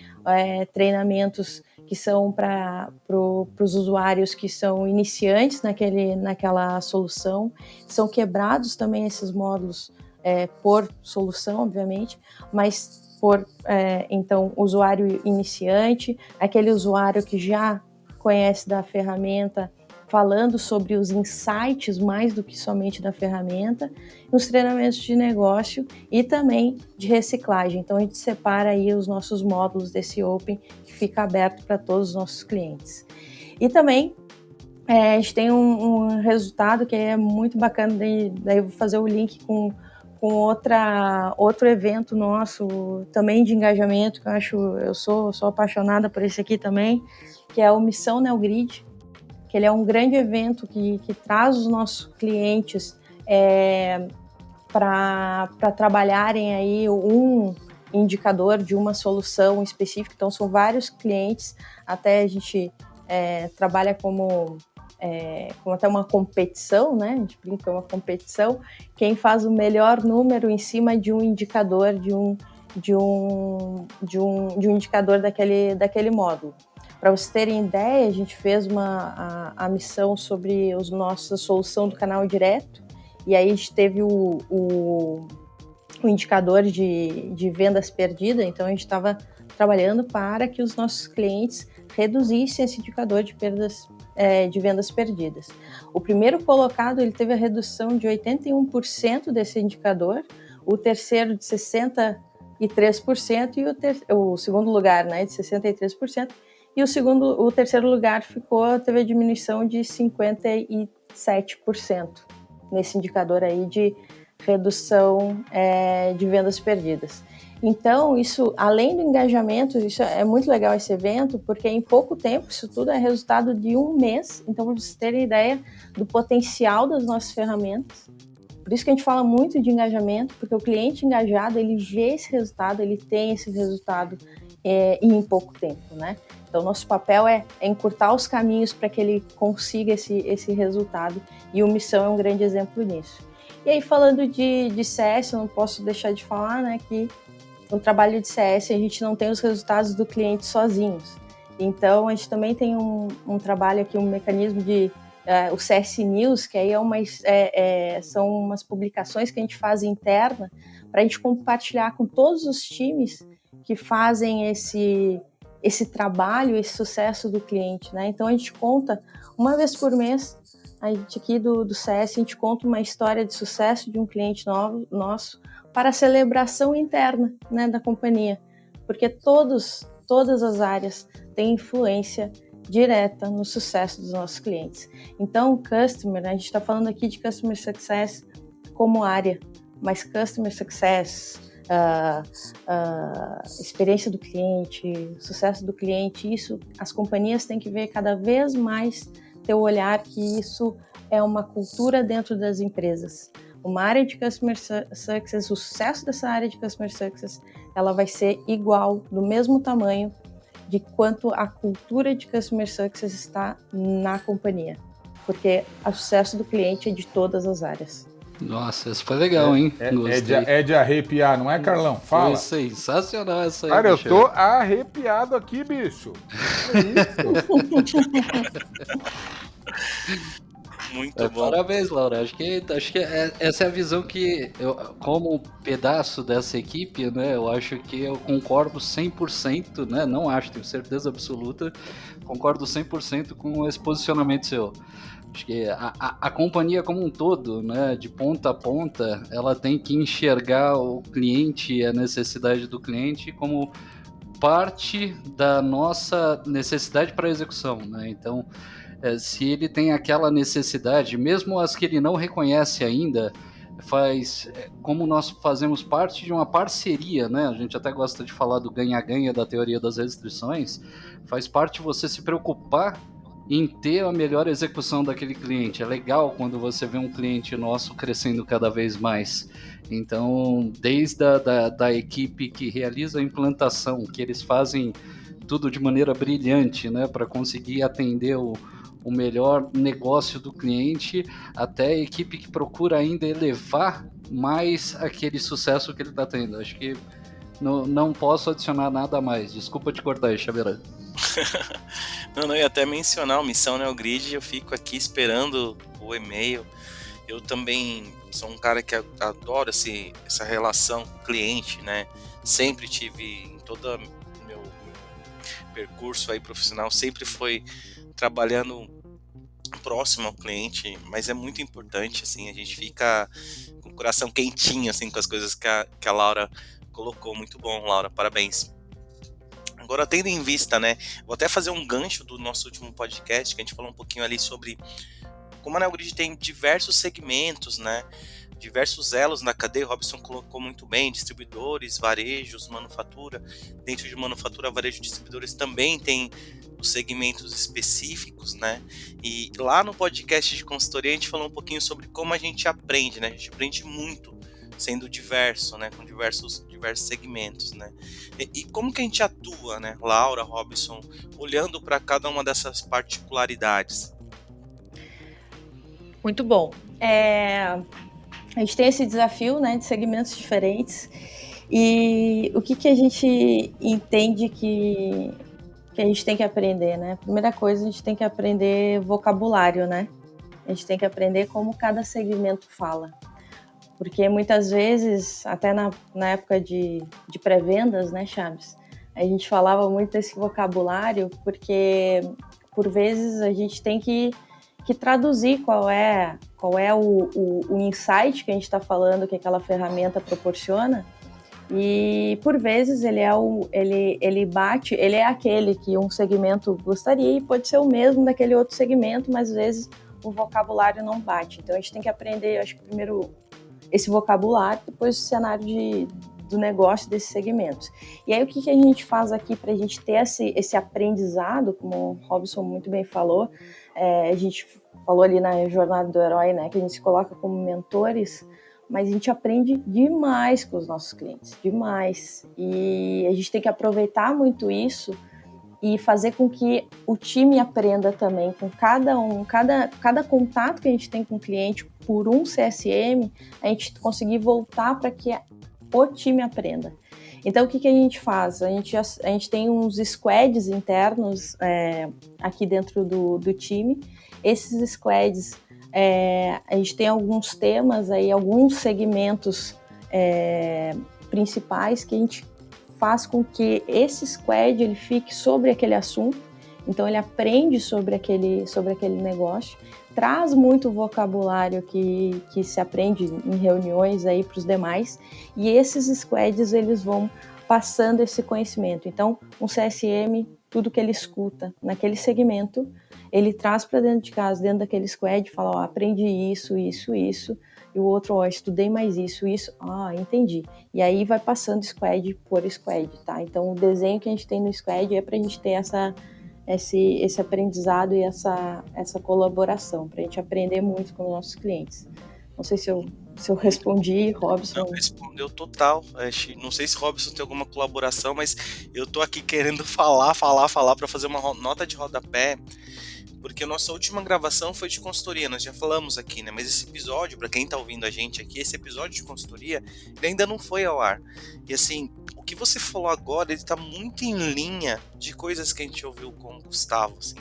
treinamentos que são para os usuários que são iniciantes naquela solução. São quebrados também esses módulos por solução, obviamente, mas então, usuário iniciante, aquele usuário que já conhece da ferramenta, falando sobre os insights mais do que somente da ferramenta, nos treinamentos de negócio e também de reciclagem. Então, a gente separa aí os nossos módulos desse Open, que fica aberto para todos os nossos clientes. E também, a gente tem um resultado que é muito bacana, daí eu vou fazer o link com outro evento nosso, também de engajamento, que eu sou apaixonada por esse aqui também, que é o Missão Neogrid, que ele é um grande evento que traz os nossos clientes para trabalharem aí um indicador de uma solução específica. Então, são vários clientes, até a gente trabalha como até uma competição, né? A gente brinca, é uma competição. Quem faz o melhor número em cima de um indicador, de um indicador daquele módulo. Para vocês terem ideia, a gente fez a missão sobre a nossa solução do canal direto, e aí a gente teve o indicador de vendas perdidas. Então a gente estava trabalhando para que os nossos clientes reduzissem esse indicador de vendas perdidas. O primeiro colocado, ele teve a redução de 81% desse indicador, o terceiro de 63% e o segundo lugar, né, de 63%, e o terceiro lugar teve a diminuição de 57% nesse indicador aí de redução de vendas perdidas. Então, isso, além do engajamento, isso é muito legal esse evento, porque em pouco tempo, isso tudo é resultado de um mês. Então, para vocês terem ideia do potencial das nossas ferramentas. Por isso que a gente fala muito de engajamento, porque o cliente engajado, ele vê esse resultado, ele tem esse resultado em pouco tempo, né? Então, nosso papel é encurtar os caminhos para que ele consiga esse resultado, e o Missão é um grande exemplo nisso. E aí, falando de CS, eu não posso deixar de falar, né, que o trabalho de CS, a gente não tem os resultados do cliente sozinhos. Então, a gente também tem um trabalho aqui, um mecanismo de o CS News, que aí são umas publicações que a gente faz interna para a gente compartilhar com todos os times que fazem esse trabalho, esse sucesso do cliente, né? Então, a gente conta uma vez por mês, a gente aqui do CS, a gente conta uma história de sucesso de um cliente nosso para a celebração interna, né, da companhia, porque todas as áreas têm influência direta no sucesso dos nossos clientes. Então, Customer, a gente está falando aqui de Customer Success como área, mas Customer Success, experiência do cliente, sucesso do cliente, isso as companhias têm que ver cada vez mais, ter o olhar que isso é uma cultura dentro das empresas. Uma área de Customer Success, o sucesso dessa área de Customer Success, ela vai ser igual, do mesmo tamanho, de quanto a cultura de Customer Success está na companhia. Porque o sucesso do cliente é de todas as áreas. Nossa, isso foi legal, hein? É de arrepiar, não é, Carlão? Fala. Foi sensacional essa aí. Cara, eu tô arrepiado aqui, bicho. É isso. Muito bom. Parabéns, Laura. Acho que essa é a visão que eu, como pedaço dessa equipe, né, eu acho que eu concordo 100%, né, não acho, tenho certeza absoluta, concordo 100% com esse posicionamento seu. Acho que a companhia como um todo, né, de ponta a ponta, ela tem que enxergar o cliente e a necessidade do cliente como parte da nossa necessidade para a execução, né? Então, se ele tem aquela necessidade, mesmo as que ele não reconhece ainda, como nós fazemos parte de uma parceria, né? A gente até gosta de falar do ganha-ganha da teoria das restrições, faz parte você se preocupar em ter a melhor execução daquele cliente. É legal quando você vê um cliente nosso crescendo cada vez mais. Então, desde da equipe que realiza a implantação, que eles fazem tudo de maneira brilhante, né, para conseguir atender o melhor negócio do cliente, até a equipe que procura ainda elevar mais aquele sucesso que ele está tendo. Acho que não posso adicionar nada a mais. Desculpa te cortar aí, Xavier. Não, eu ia até mencionar o Missão NeoGrid, eu fico aqui esperando o e-mail. Eu também sou um cara que adoro essa relação com o cliente, né? Sempre tive, em todo meu percurso aí profissional, sempre foi trabalhando próximo ao cliente, mas é muito importante, assim, a gente fica com o coração quentinho, assim, com as coisas que a Laura colocou. Muito bom, Laura, parabéns. Agora, tendo em vista, né, vou até fazer um gancho do nosso último podcast, que a gente falou um pouquinho ali sobre como a NeoGrid tem diversos segmentos, né, diversos elos na cadeia, o Robson colocou muito bem, distribuidores, varejos, manufatura. Dentro de manufatura, varejo, distribuidores também tem os segmentos específicos, né? E lá no podcast de consultoria a gente falou um pouquinho sobre como a gente aprende, né? A gente aprende muito sendo diverso, né? Com diversos segmentos, né? E como que a gente atua, né? Laura, Robson, olhando para cada uma dessas particularidades. Muito bom. A gente tem esse desafio, né, de segmentos diferentes, e o que a gente entende que a gente tem que aprender, né? Primeira coisa, a gente tem que aprender vocabulário, né? A gente tem que aprender como cada segmento fala. Porque muitas vezes, até na época de pré-vendas, né, Chaves? A gente falava muito desse vocabulário, porque por vezes a gente tem que traduzir qual é o insight que a gente está falando, que aquela ferramenta proporciona. E por vezes ele é aquele que um segmento gostaria e pode ser o mesmo daquele outro segmento, mas às vezes o vocabulário não bate. Então a gente tem que aprender, acho que primeiro esse vocabulário, depois o cenário do negócio desses segmentos. E aí o que a gente faz aqui para a gente ter esse aprendizado, como o Robson muito bem falou, a gente falou ali na jornada do herói, né, que a gente se coloca como mentores, mas a gente aprende demais com os nossos clientes, demais. E a gente tem que aproveitar muito isso e fazer com que o time aprenda também com cada contato que a gente tem com o cliente por um CSM, a gente conseguir voltar para que o time aprenda. Então, o que a gente faz? A gente tem uns squads internos aqui dentro do time. Esses squads, a gente tem alguns temas, aí, alguns segmentos principais que a gente faz com que esse squad ele fique sobre aquele assunto. Então, ele aprende sobre aquele negócio, traz muito vocabulário que se aprende em reuniões aí para os demais, e esses squads eles vão passando esse conhecimento. Então, um CSM, tudo que ele escuta naquele segmento, ele traz para dentro de casa, dentro daquele squad, fala, ó, aprendi isso, isso, isso, e o outro, ó, estudei mais isso, entendi. E aí vai passando squad por squad, tá? Então, o desenho que a gente tem no squad é para a gente ter esse aprendizado e essa colaboração, para a gente aprender muito com os nossos clientes. Não sei se eu respondi, Robson. Não, respondeu total. Não sei se Robson tem alguma colaboração, mas eu tô aqui querendo falar para fazer uma nota de rodapé, porque a nossa última gravação foi de consultoria, nós já falamos aqui, né? Mas esse episódio, para quem tá ouvindo a gente aqui, esse episódio de consultoria, ele ainda não foi ao ar. E assim, o que você falou agora, ele tá muito em linha de coisas que a gente ouviu com o Gustavo, assim.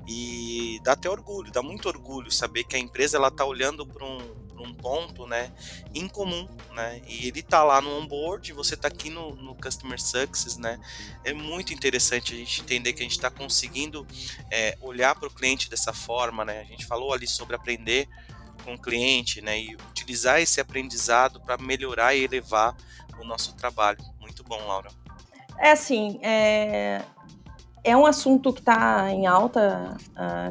E dá até orgulho, dá muito orgulho saber que a empresa ela tá olhando para um ponto, né, em comum, né, e ele tá lá no onboard, você tá aqui no Customer Success, né, é muito interessante a gente entender que a gente tá conseguindo olhar para o cliente dessa forma, né, a gente falou ali sobre aprender com o cliente, né, e utilizar esse aprendizado para melhorar e elevar o nosso trabalho. Muito bom, Laura. É um assunto que está em alta,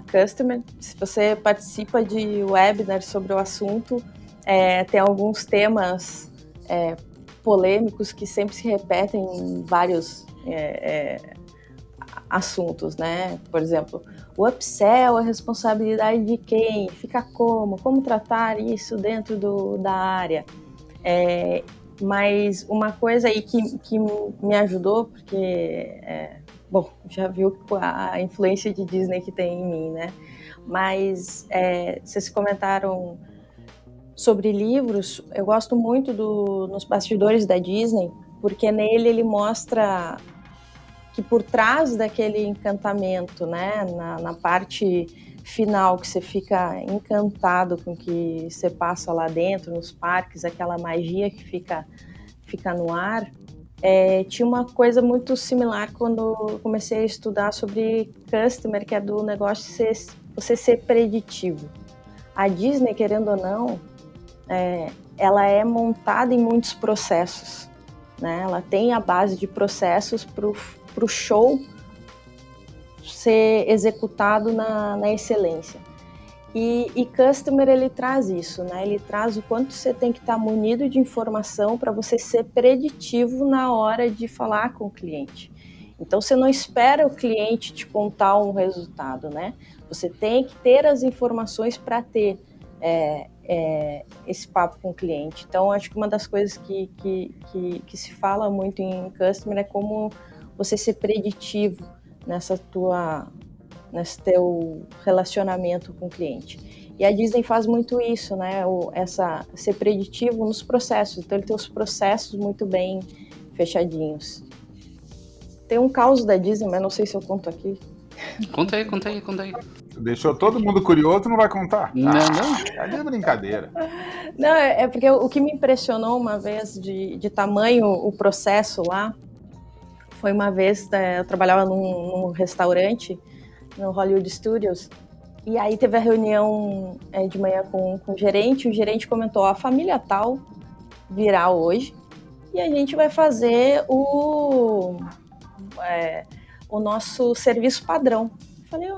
Customer. Se você participa de webinars sobre o assunto, tem alguns temas polêmicos que sempre se repetem em vários assuntos, né? Por exemplo, o upsell, a responsabilidade de quem? Fica como tratar isso dentro da área? Mas uma coisa aí que me ajudou, porque... Bom, já viu a influência de Disney que tem em mim, né? Mas vocês comentaram sobre livros. Eu gosto muito nos bastidores da Disney, porque nele ele mostra que por trás daquele encantamento, né? Na parte final, que você fica encantado com o que você passa lá dentro, nos parques, aquela magia que fica no ar... tinha uma coisa muito similar quando eu comecei a estudar sobre Customer, que é do negócio de você ser preditivo. A Disney, querendo ou não, ela é montada em muitos processos, né? Ela tem a base de processos para o show ser executado na excelência. E Customer, ele traz isso, né? Ele traz o quanto você tem que estar munido de informação para você ser preditivo na hora de falar com o cliente. Então, você não espera o cliente te contar um resultado, né? Você tem que ter as informações para ter esse papo com o cliente. Então, acho que uma das coisas que se fala muito em Customer é como você ser preditivo nesse teu relacionamento com o cliente. E a Disney faz muito isso, né? Ser preditivo nos processos. Então, ele tem os processos muito bem fechadinhos. Tem um caos da Disney, mas não sei se eu conto aqui. Conta aí. Deixou todo mundo curioso, não vai contar? Não. Ali é brincadeira. Não, é porque o que me impressionou uma vez de tamanho o processo lá, foi uma vez, eu trabalhava num restaurante, no Hollywood Studios, e aí teve a reunião de manhã com o gerente comentou, a família tal virá hoje, e a gente vai fazer o nosso serviço padrão. Eu falei,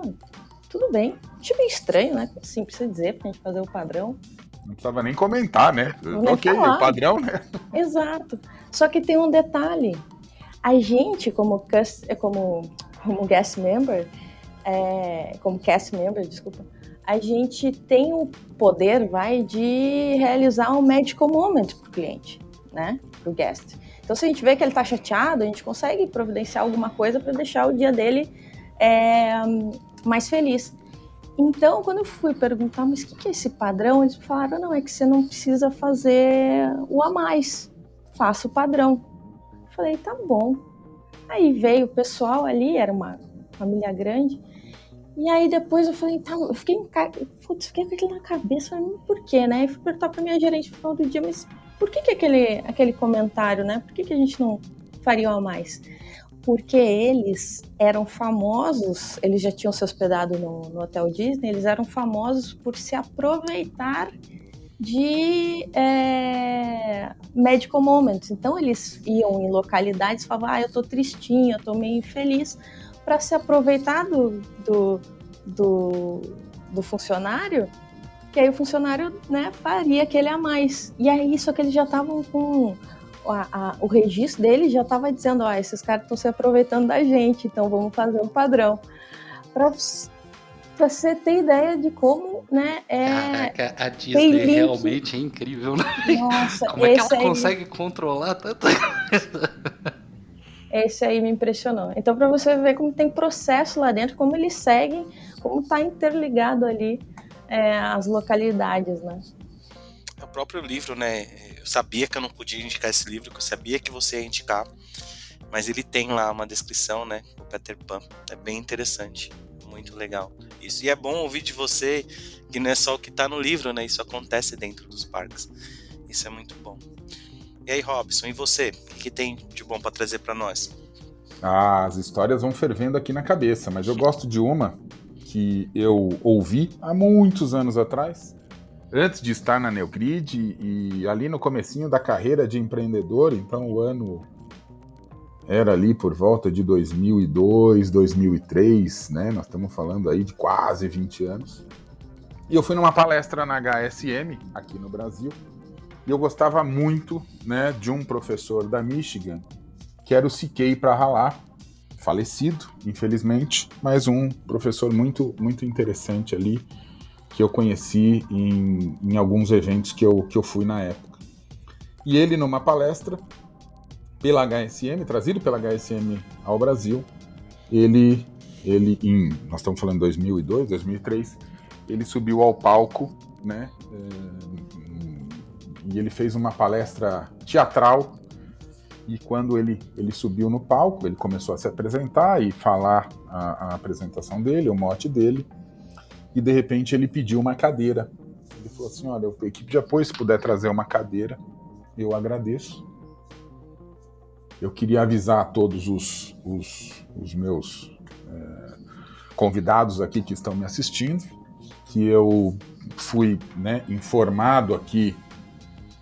tudo bem. Achei bem estranho, né? Assim, precisa dizer pra gente fazer o padrão. Não precisava nem comentar, né? Ok, falar. o padrão, né? Exato. Só que tem um detalhe. A gente, como guest member, como cast member, desculpa, a gente tem o poder, de realizar um magical moment pro cliente, né? Pro guest. Então, se a gente vê que ele tá chateado, a gente consegue providenciar alguma coisa para deixar o dia dele mais feliz. Então, quando eu fui perguntar, mas o que é esse padrão? Eles falaram, não, é que você não precisa fazer o a mais, faça o padrão. Eu falei, tá bom. Aí veio o pessoal ali, era uma família grande, e aí depois eu falei, tá, eu fiquei com aquilo na cabeça, falei, por quê, né? Eu fui perguntar pra minha gerente no final do dia, mas por que aquele comentário, né? Por que a gente não faria a mais? Porque eles eram famosos, eles já tinham se hospedado no Hotel Disney, eles eram famosos por se aproveitar de medical moments. Então eles iam em localidades e falavam, eu tô tristinha, eu tô meio infeliz, para se aproveitar do funcionário, que aí o funcionário, né, faria aquele a mais. E aí, só que eles já estavam com o registro deles, já estava dizendo, esses caras estão se aproveitando da gente, então vamos fazer um padrão. Para você ter ideia de como, né, Caraca, a Disney realmente é incrível, né? Nossa, como é que ela consegue controlar tanta coisa? Esse aí me impressionou. Então, para você ver como tem processo lá dentro, como eles seguem, como está interligado ali as localidades, né? O próprio livro, né? Eu sabia que eu não podia indicar esse livro, que eu sabia que você ia indicar, mas ele tem lá uma descrição, né? O Peter Pan. É bem interessante, muito legal. Isso. E é bom ouvir de você que não é só o que está no livro, né? Isso acontece dentro dos parques. Isso é muito bom. E aí, Robson, e você? O que tem de bom para trazer para nós? As histórias vão fervendo aqui na cabeça, mas eu gosto de uma que eu ouvi há muitos anos atrás, antes de estar na Neogrid e ali no comecinho da carreira de empreendedor. Então o ano era ali por volta de 2002, 2003, né? Nós estamos falando aí de quase 20 anos. E eu fui numa palestra na HSM, aqui no Brasil, e eu gostava muito, né, de um professor da Michigan, que era o C.K. Prahalá, falecido, infelizmente, mas um professor muito, muito interessante ali, que eu conheci em alguns eventos que eu fui na época. E ele, numa palestra pela HSM, trazido pela HSM ao Brasil, nós estamos falando de 2002, 2003, ele subiu ao palco, né, e ele fez uma palestra teatral, e quando ele subiu no palco, ele começou a se apresentar e falar a apresentação dele, o mote dele, e de repente ele pediu uma cadeira. Ele falou assim, olha, a equipe de apoio, se puder trazer uma cadeira, eu agradeço. Eu queria avisar a todos os meus convidados aqui que estão me assistindo, que eu fui, né, informado aqui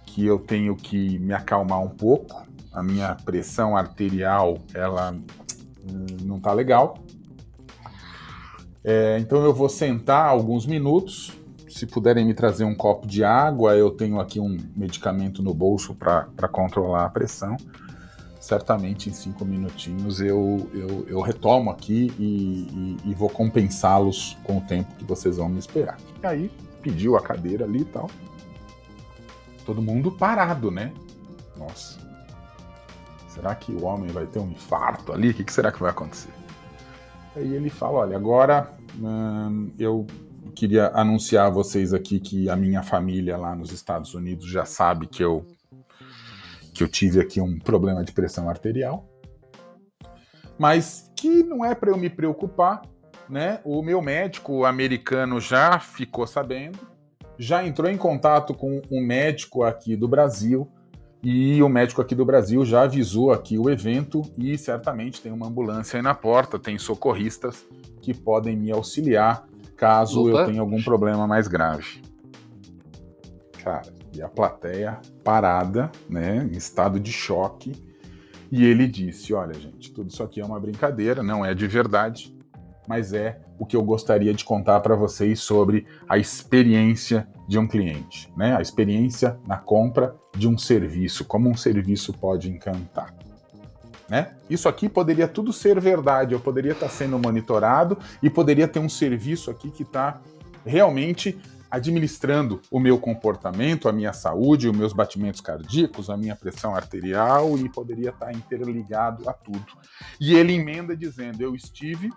que eu tenho que me acalmar um pouco. A minha pressão arterial, ela não tá legal. Então eu vou sentar alguns minutos se puderem me trazer um copo de água, eu tenho aqui um medicamento no bolso para controlar a pressão. Certamente em 5 minutinhos eu retomo aqui e vou compensá-los com o tempo que vocês vão me esperar. E aí, pediu a cadeira ali e tal. Todo mundo parado, né? Nossa. Será que o homem vai ter um infarto ali? O que será que vai acontecer? Aí ele fala, olha, agora eu queria anunciar a vocês aqui que a minha família lá nos Estados Unidos já sabe que eu tive aqui um problema de pressão arterial, mas que não é para eu me preocupar, né? O meu médico americano já ficou sabendo, já entrou em contato com um médico aqui do Brasil, e o médico aqui do Brasil já avisou aqui o evento, e certamente tem uma ambulância aí na porta, tem socorristas que podem me auxiliar caso eu tenha algum problema mais grave. Cara, e a plateia parada, né, em estado de choque, e ele disse, olha gente, tudo isso aqui é uma brincadeira, não é de verdade, mas é o que eu gostaria de contar para vocês sobre a experiência de um cliente, né, a experiência na compra de um serviço, como um serviço pode encantar. Né? Isso aqui poderia tudo ser verdade, eu poderia estar sendo monitorado e poderia ter um serviço aqui que está realmente administrando o meu comportamento, a minha saúde, os meus batimentos cardíacos, a minha pressão arterial, e poderia estar interligado a tudo. E ele emenda dizendo, eu estive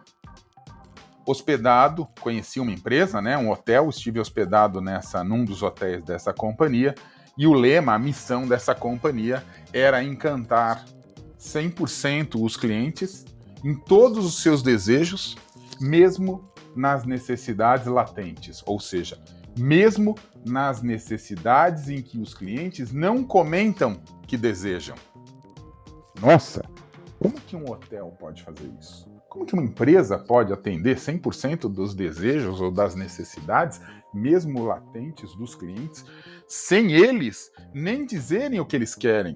hospedado, conheci uma empresa, né, um hotel, estive hospedado num dos hotéis dessa companhia, e o lema, a missão dessa companhia era encantar 100% os clientes em todos os seus desejos, mesmo nas necessidades latentes, ou seja, mesmo nas necessidades em que os clientes não comentam que desejam. Nossa, como que um hotel pode fazer isso? Como que uma empresa pode atender 100% dos desejos ou das necessidades, mesmo latentes, dos clientes, sem eles nem dizerem o que eles querem?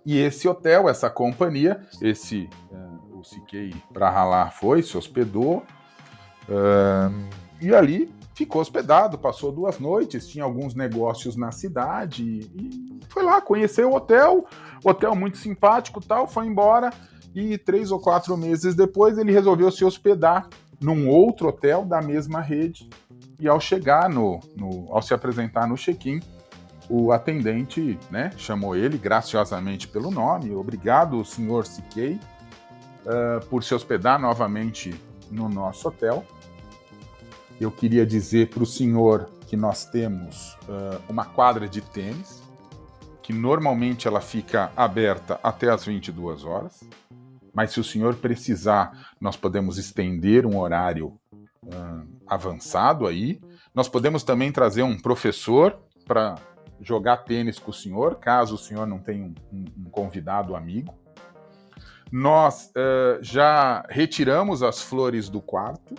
E esse hotel, essa companhia, o CK para ralar se hospedou, e ali ficou hospedado, passou 2 noites, tinha alguns negócios na cidade, e foi lá, conheceu o hotel muito simpático e tal, foi embora, e 3 ou 4 meses depois ele resolveu se hospedar num outro hotel da mesma rede, e ao chegar ao se apresentar no check-in, o atendente, né, chamou ele graciosamente pelo nome, obrigado, senhor CK, por se hospedar novamente no nosso hotel. Eu queria dizer para o senhor que nós temos uma quadra de tênis, que normalmente ela fica aberta até às 22 horas, mas se o senhor precisar, nós podemos estender um horário avançado aí. Nós podemos também trazer um professor para jogar tênis com o senhor, caso o senhor não tenha um convidado amigo. Nós já retiramos as flores do quarto.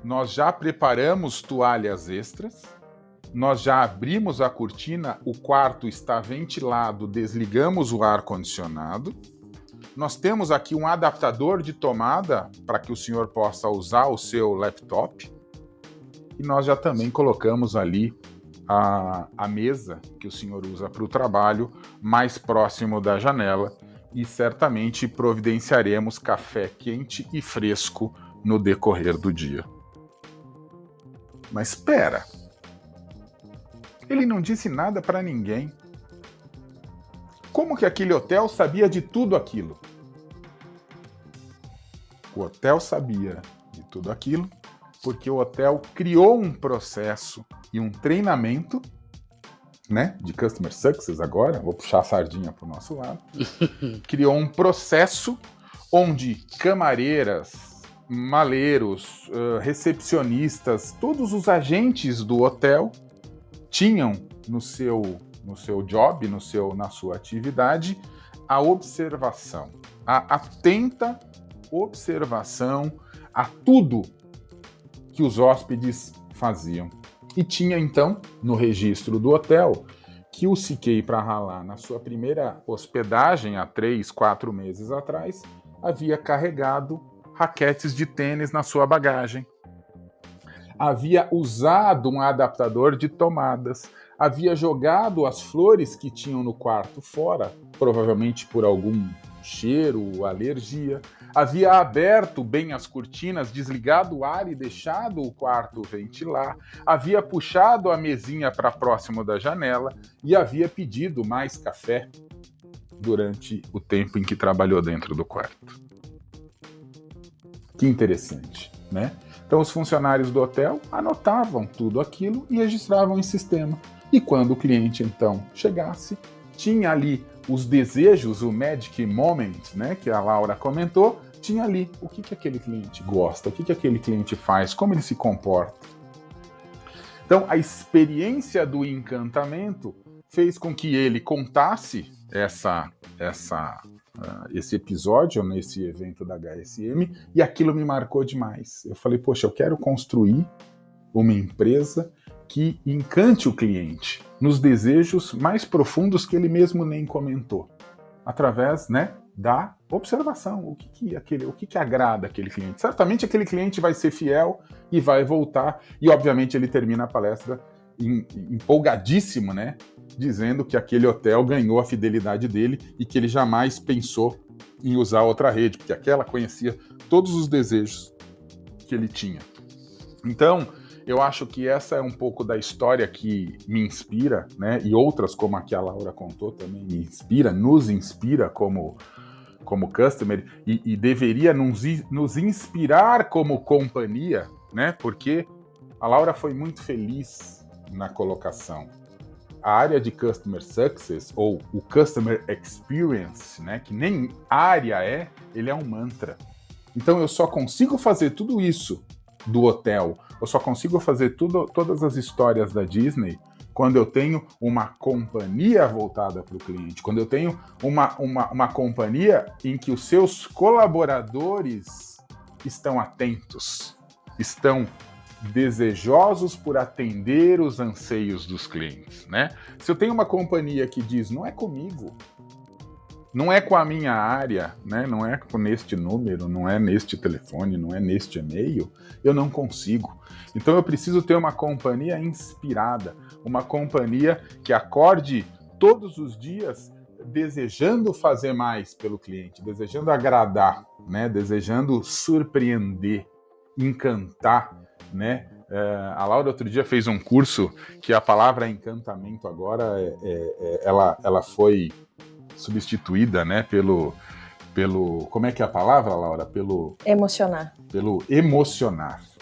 Nós já preparamos toalhas extras. Nós já abrimos a cortina, o quarto está ventilado, desligamos o ar-condicionado. Nós temos aqui um adaptador de tomada para que o senhor possa usar o seu laptop. E nós já também colocamos ali a mesa que o senhor usa para o trabalho, mais próximo da janela, e certamente providenciaremos café quente e fresco no decorrer do dia. Mas espera, ele não disse nada para ninguém. Como que aquele hotel sabia de tudo aquilo? O hotel sabia de tudo aquilo porque o hotel criou um processo e um treinamento, né, de Customer Success agora, vou puxar a sardinha para o nosso lado, criou um processo onde camareiras, maleiros, recepcionistas, todos os agentes do hotel tinham no seu job, na sua atividade, a observação, a atenta observação a tudo que os hóspedes faziam. E tinha, então, no registro do hotel, que o CK para ralar na sua primeira hospedagem, há 3, 4 meses atrás, havia carregado raquetes de tênis na sua bagagem. havia usado um adaptador de tomadas, havia jogado as flores que tinham no quarto fora, provavelmente por algum cheiro ou alergia, havia aberto bem as cortinas, desligado o ar e deixado o quarto ventilar, havia puxado a mesinha para próximo da janela e havia pedido mais café durante o tempo em que trabalhou dentro do quarto. Que interessante, né? Então os funcionários do hotel anotavam tudo aquilo e registravam em sistema. E quando o cliente então chegasse, tinha ali os desejos, o Magic Moment, né, que a Laura comentou, tinha ali o que aquele cliente gosta, o que aquele cliente faz, como ele se comporta. Então a experiência do encantamento fez com que ele contasse esse episódio nesse evento da HSM e aquilo me marcou demais. Eu falei, poxa, eu quero construir uma empresa que encante o cliente nos desejos mais profundos que ele mesmo nem comentou, através, né, da observação, o que agrada aquele cliente. Certamente aquele cliente vai ser fiel e vai voltar, e obviamente ele termina a palestra empolgadíssimo, né, dizendo que aquele hotel ganhou a fidelidade dele e que ele jamais pensou em usar outra rede, porque aquela conhecia todos os desejos que ele tinha. Então, eu acho que essa é um pouco da história que me inspira, né? E outras, como a que a Laura contou, também me inspira, nos inspira como customer e deveria nos inspirar como companhia, né? Porque a Laura foi muito feliz na colocação. A área de Customer Success, ou o Customer Experience, né? Que nem área ele é um mantra. Então eu só consigo fazer tudo isso do hotel, eu só consigo fazer todas as histórias da Disney quando eu tenho uma companhia voltada para o cliente, quando eu tenho uma companhia em que os seus colaboradores estão atentos, estão desejosos por atender os anseios dos clientes, né? Se eu tenho uma companhia que diz, não é comigo, não é com a minha área, né? Não é neste número, não é neste telefone, não é neste e-mail, eu não consigo. Então eu preciso ter uma companhia inspirada, uma companhia que acorde todos os dias desejando fazer mais pelo cliente, desejando agradar, né? Desejando surpreender, encantar, né? A Laura outro dia fez um curso que a palavra encantamento agora ela foi substituída, né, pelo como é que é a palavra, Laura? Pelo emocionar,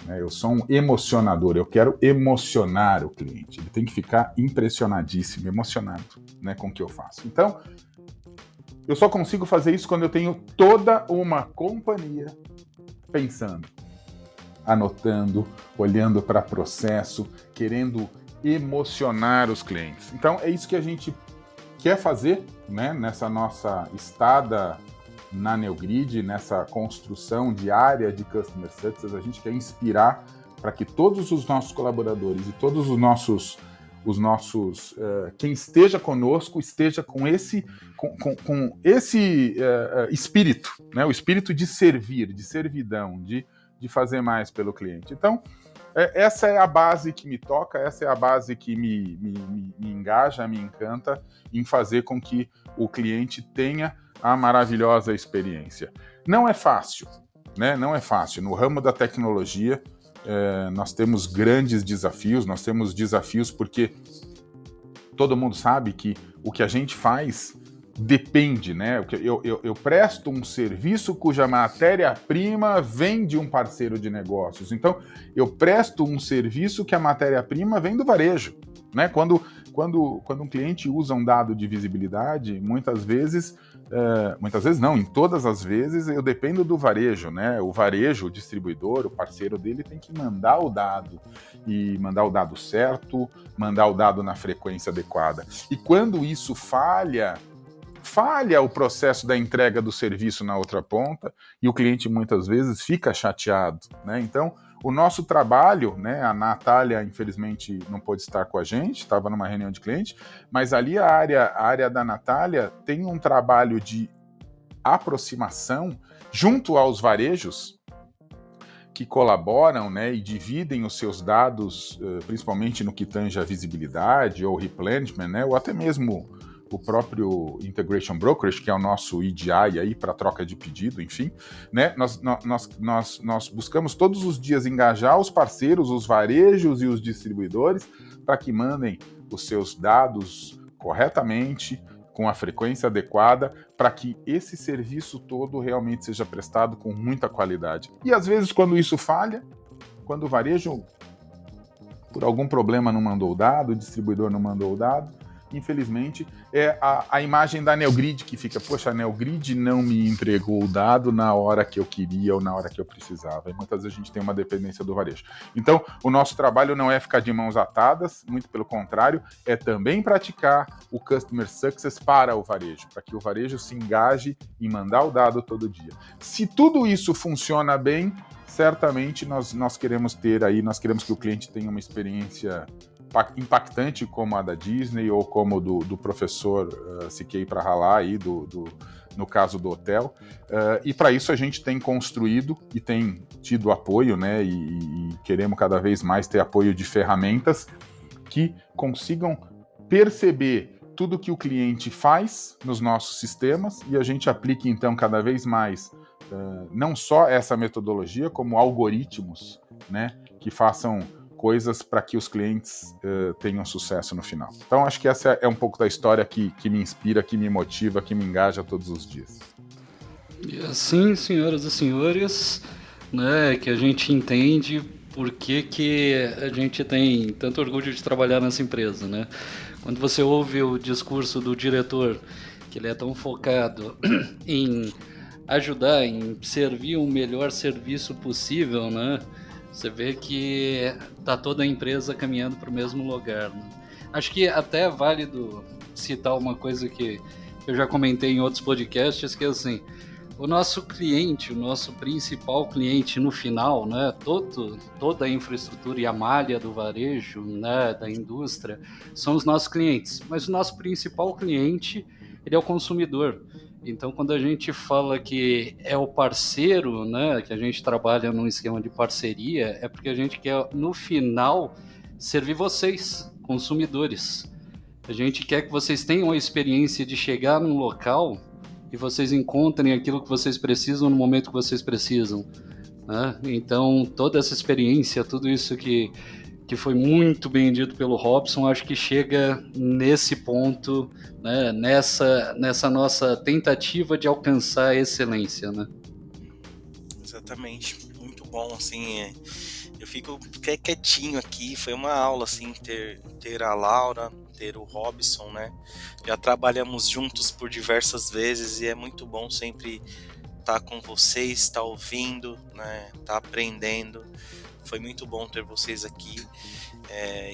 né? Eu sou um emocionador, eu quero emocionar o cliente, ele tem que ficar impressionadíssimo, emocionado, né, com o que eu faço. Então, eu só consigo fazer isso quando eu tenho toda uma companhia pensando, anotando, olhando para processo, querendo emocionar os clientes. Então, é isso que a gente quer fazer, né, nessa nossa estada na Neogrid, nessa construção diária de Customer Success. A gente quer inspirar para que todos os nossos colaboradores e todos os nossos quem esteja conosco esteja com esse espírito, né, o espírito de servir, de servidão, de fazer mais pelo cliente. Então, essa é a base que me toca, essa é a base que me engaja, me encanta em fazer com que o cliente tenha a maravilhosa experiência. Não é fácil, né? Não é fácil. No ramo da tecnologia, nós temos grandes desafios, nós temos desafios porque todo mundo sabe que o que a gente faz depende, né? Eu presto um serviço cuja matéria-prima vem de um parceiro de negócios. Então, eu presto um serviço que a matéria-prima vem do varejo, né? Quando um cliente usa um dado de visibilidade, muitas vezes não, em todas as vezes eu dependo do varejo, né? O varejo, o distribuidor, o parceiro dele tem que mandar o dado e mandar o dado certo, mandar o dado na frequência adequada. E quando isso falha o processo da entrega do serviço na outra ponta e o cliente muitas vezes fica chateado, né? Então, o nosso trabalho, né? A Natália, infelizmente, não pôde estar com a gente, estava numa reunião de cliente, mas ali a área da Natália tem um trabalho de aproximação junto aos varejos que colaboram, né, e dividem os seus dados, principalmente no que tange a visibilidade ou replenishment, né, ou até mesmo o próprio Integration Brokerage, que é o nosso EDI aí para troca de pedido, enfim, né, nós buscamos todos os dias engajar os parceiros, os varejos e os distribuidores para que mandem os seus dados corretamente, com a frequência adequada, para que esse serviço todo realmente seja prestado com muita qualidade. E às vezes, quando isso falha, quando o varejo, por algum problema, não mandou o dado, o distribuidor não mandou o dado, infelizmente, é a imagem da Neogrid que fica, poxa, a Neogrid não me entregou o dado na hora que eu queria ou na hora que eu precisava. E muitas vezes a gente tem uma dependência do varejo. Então, o nosso trabalho não é ficar de mãos atadas, muito pelo contrário, é também praticar o Customer Success para o varejo, para que o varejo se engaje em mandar o dado todo dia. Se tudo isso funciona bem, certamente nós queremos que o cliente tenha uma experiência impactante como a da Disney ou como do professor Siquei para ralar aí no caso do hotel, e para isso a gente tem construído e tem tido apoio, né, e queremos cada vez mais ter apoio de ferramentas que consigam perceber tudo que o cliente faz nos nossos sistemas e a gente aplique então cada vez mais não só essa metodologia, como algoritmos, né, que façam coisas para que os clientes tenham sucesso no final. Então, acho que essa é um pouco da história que me inspira, que me motiva, que me engaja todos os dias. E assim, senhoras e senhores, né, que a gente entende por que a gente tem tanto orgulho de trabalhar nessa empresa, né? Quando você ouve o discurso do diretor, que ele é tão focado em ajudar, em servir o melhor serviço possível, né? Você vê que tá toda a empresa caminhando para o mesmo lugar, né? Acho que até é válido citar uma coisa que eu já comentei em outros podcasts, que é assim, o nosso cliente, o nosso principal cliente no final, né, toda a infraestrutura e a malha do varejo, né, da indústria, são os nossos clientes. Mas o nosso principal cliente, ele é o consumidor. Então, quando a gente fala que é o parceiro, né, que a gente trabalha num esquema de parceria, é porque a gente quer, no final, servir vocês, consumidores. A gente quer que vocês tenham a experiência de chegar num local e vocês encontrem aquilo que vocês precisam no momento que vocês precisam, né? Então, toda essa experiência, tudo isso que foi muito bem dito pelo Robson, acho que chega nesse ponto, né, nessa nossa tentativa de alcançar a excelência, né? Exatamente, muito bom, assim, eu fico quietinho aqui, foi uma aula, assim, ter a Laura, ter o Robson, né, já trabalhamos juntos por diversas vezes e é muito bom sempre estar com vocês, estar ouvindo, né, estar aprendendo. Foi muito bom ter vocês aqui,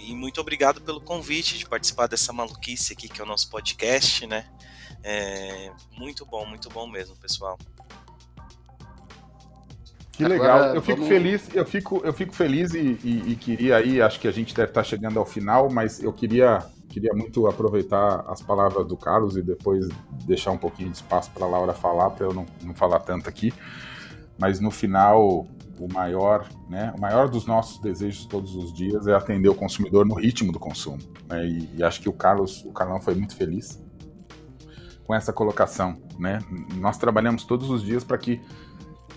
e muito obrigado pelo convite de participar dessa maluquice aqui que é o nosso podcast, né? Muito bom mesmo, pessoal. Que legal. Agora, eu fico feliz e queria aí, acho que a gente deve estar chegando ao final, mas eu queria muito aproveitar as palavras do Carlos e depois deixar um pouquinho de espaço para a Laura falar, para eu não falar tanto aqui. Mas no final, o maior dos nossos desejos todos os dias é atender o consumidor no ritmo do consumo, né? E acho que o Carlão foi muito feliz com essa colocação, né? Nós trabalhamos todos os dias para que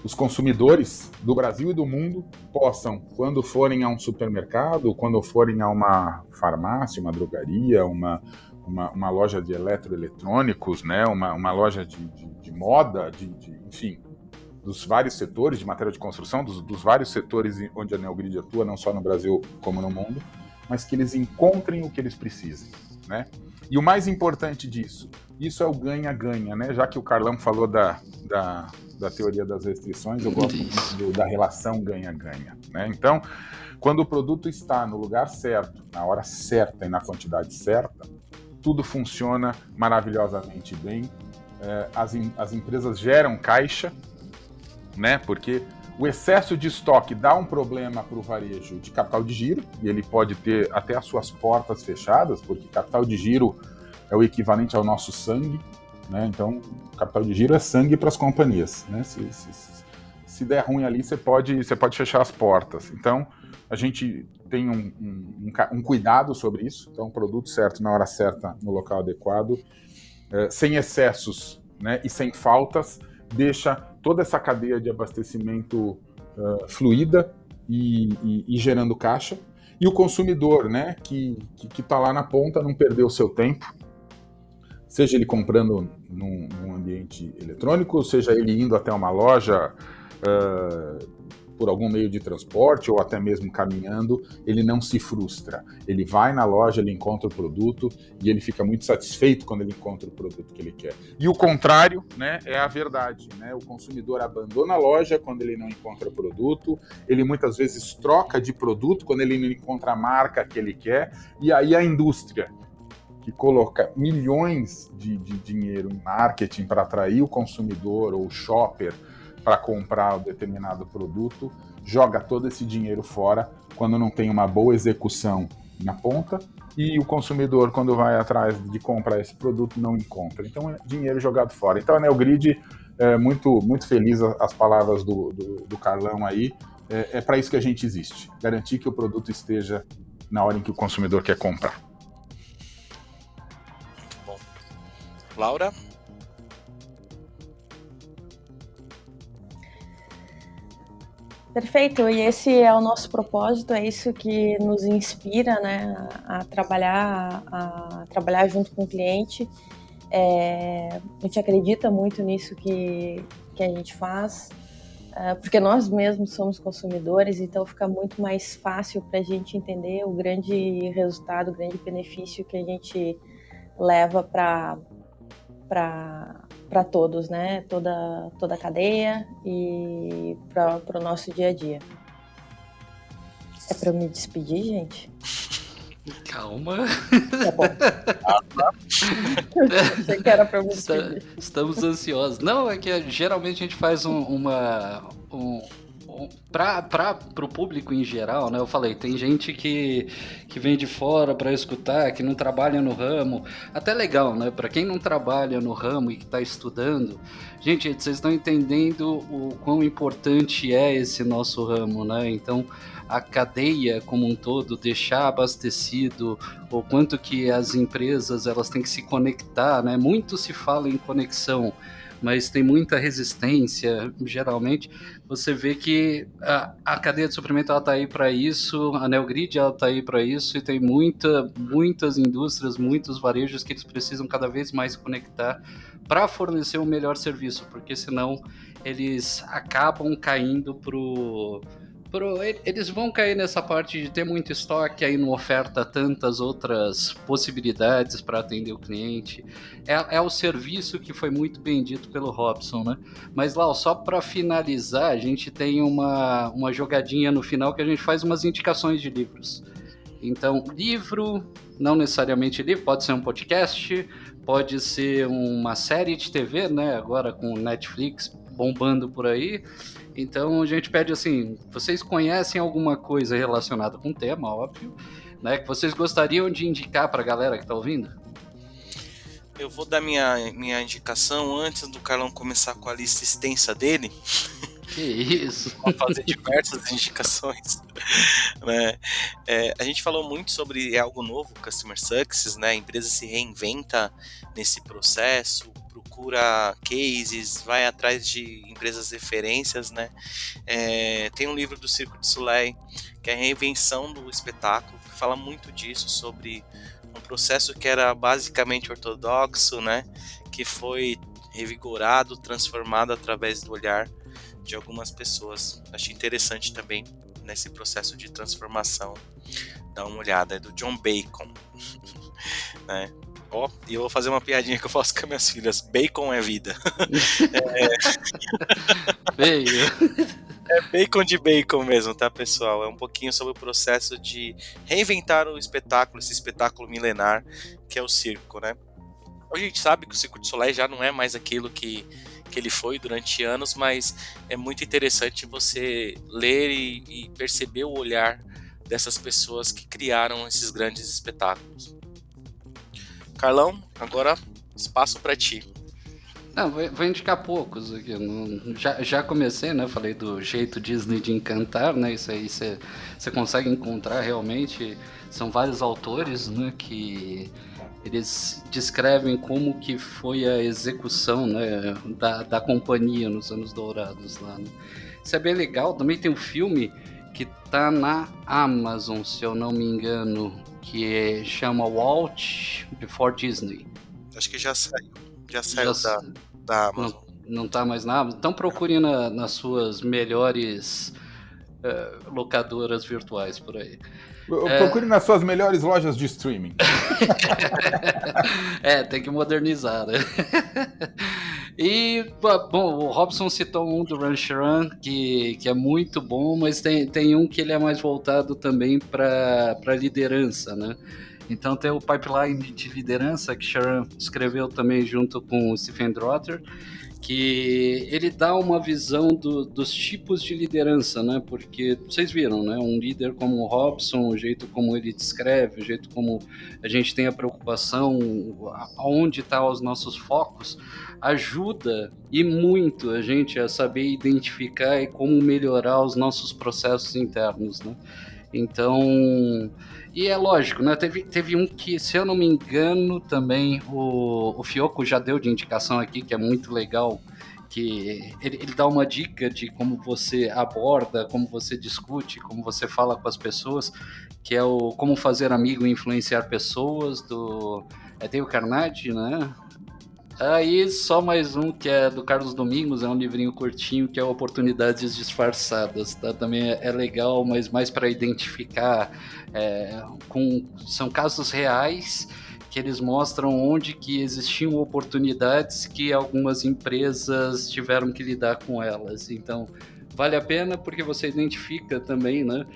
os consumidores do Brasil e do mundo possam, quando forem a um supermercado, quando forem a uma farmácia, uma drogaria, uma loja de eletroeletrônicos, né? uma loja de moda, enfim, dos vários setores de matéria de construção, dos vários setores onde a Neogrid atua, não só no Brasil como no mundo, mas que eles encontrem o que eles precisem, né? E o mais importante disso, isso é o ganha-ganha, né? Já que o Carlão falou da teoria das restrições, eu gosto muito da relação ganha-ganha, né? Então, quando o produto está no lugar certo, na hora certa e na quantidade certa, tudo funciona maravilhosamente bem. As empresas geram caixa, né? Porque o excesso de estoque dá um problema para o varejo de capital de giro, e ele pode ter até as suas portas fechadas, porque capital de giro é o equivalente ao nosso sangue, né? Então, capital de giro é sangue para as companhias, né? se der ruim ali, você pode fechar as portas. Então, a gente tem um cuidado sobre isso. Então, produto certo na hora certa, no local adequado, sem excessos, né, e sem faltas, deixa toda essa cadeia de abastecimento fluida e gerando caixa. E o consumidor, né, que está lá na ponta, não perdeu o seu tempo, seja ele comprando num ambiente eletrônico, seja ele indo até uma loja por algum meio de transporte ou até mesmo caminhando, ele não se frustra. Ele vai na loja, ele encontra o produto e ele fica muito satisfeito quando ele encontra o produto que ele quer. E o contrário, né, é a verdade, né? O consumidor abandona a loja quando ele não encontra o produto, ele muitas vezes troca de produto quando ele não encontra a marca que ele quer, e aí a indústria, que coloca milhões de dinheiro em marketing para atrair o consumidor ou o shopper para comprar um determinado produto, joga todo esse dinheiro fora quando não tem uma boa execução na ponta, e o consumidor, quando vai atrás de comprar esse produto, não encontra. Então é dinheiro jogado fora. Então a Neogrid, muito, muito feliz as palavras do Carlão aí, é para isso que a gente existe, garantir que o produto esteja na hora em que o consumidor quer comprar. Muito bom. Laura? Perfeito, e esse é o nosso propósito, é isso que nos inspira, né, a trabalhar junto com o cliente. A gente acredita muito nisso que a gente faz, porque nós mesmos somos consumidores, então fica muito mais fácil para a gente entender o grande resultado, o grande benefício que a gente leva para todos, né? Toda a cadeia e para o nosso dia a dia. É para eu me despedir, gente? Calma. Tá bom. Achei que era para eu me despedir. Estamos ansiosos. Não, é que geralmente a gente faz para o público em geral, né? Eu falei, tem gente que vem de fora para escutar, que não trabalha no ramo, até legal, né? Para quem não trabalha no ramo e que está estudando, gente, vocês estão entendendo o quão importante é esse nosso ramo, né? Então, a cadeia como um todo, deixar abastecido, o quanto que as empresas elas têm que se conectar, né? Muito se fala em conexão, mas tem muita resistência, geralmente. Você vê que a cadeia de suprimento está aí para isso, a Neogrid está aí para isso, e tem muitas indústrias, muitos varejos que eles precisam cada vez mais se conectar para fornecer um melhor serviço, porque senão eles acabam caindo eles vão cair nessa parte de ter muito estoque, aí não oferta tantas outras possibilidades para atender o cliente. É o serviço que foi muito bem dito pelo Robson, né? Mas, Lau, só para finalizar, a gente tem uma jogadinha no final que a gente faz umas indicações de livros. Então, livro, não necessariamente livro, pode ser um podcast, pode ser uma série de TV, né? Agora com Netflix bombando por aí. Então a gente pede assim, vocês conhecem alguma coisa relacionada com o tema, óbvio, né, que vocês gostariam de indicar para a galera que está ouvindo? Eu vou dar minha indicação antes do Carlão começar com a lista extensa dele. Que isso! Vou fazer diversas indicações. Né? A gente falou muito sobre algo novo, Customer Success, né? A empresa se reinventa nesse processo, procura cases, vai atrás de empresas referências, né? Tem um livro do Cirque du Soleil, que é a reinvenção do espetáculo, que fala muito disso, sobre um processo que era basicamente ortodoxo, né? Que foi revigorado, transformado através do olhar de algumas pessoas. Achei interessante também nesse processo de transformação. Dá uma olhada, é do John Bacon. Né? E eu vou fazer uma piadinha que eu faço com minhas filhas. Bacon é vida. É bacon de bacon mesmo, tá, pessoal? É um pouquinho sobre o processo de reinventar o espetáculo, esse espetáculo milenar que é o circo, né? Hoje a gente sabe que o Cirque du Soleil já não é mais aquilo que ele foi durante anos, mas é muito interessante você ler e perceber o olhar dessas pessoas que criaram esses grandes espetáculos. Carlão, agora espaço para ti. Não, vou indicar poucos aqui. Já comecei, né? Falei do jeito Disney de encantar, né? Isso aí você consegue encontrar realmente. São vários autores, né? Que eles descrevem como que foi a execução, né? Da companhia nos anos dourados lá, né? Isso é bem legal. Também tem um filme que tá na Amazon, se eu não me engano, que chama Walt Before Disney. Acho que já saiu da Amazon. Não tá mais na Amazon? Então procure nas suas melhores locadoras virtuais por aí. Procure nas suas melhores lojas de streaming. Tem que modernizar, né? E, bom, o Robson citou um do Rancheran, que é muito bom, mas tem um que ele é mais voltado também para liderança, né? Então tem o Pipeline de Liderança, que Sharon escreveu também junto com o Stephen Drotter, que ele dá uma visão dos tipos de liderança, né? Porque vocês viram, né? Um líder como o Robson, o jeito como ele descreve, o jeito como a gente tem a preocupação, aonde estão os nossos focos, ajuda e muito a gente a saber identificar e como melhorar os nossos processos internos, né? Então, e é lógico, né? Teve um que, se eu não me engano, também o Fioco já deu de indicação aqui, que é muito legal, que ele dá uma dica de como você aborda, como você discute, como você fala com as pessoas, que é o Como Fazer Amigo e Influenciar Pessoas, do Dale Carnegie, né? Aí só mais um que é do Carlos Domingos, é um livrinho curtinho que é Oportunidades Disfarçadas, tá? Também é legal, mas mais para identificar, são casos reais que eles mostram onde que existiam oportunidades que algumas empresas tiveram que lidar com elas. Então vale a pena porque você identifica também, né?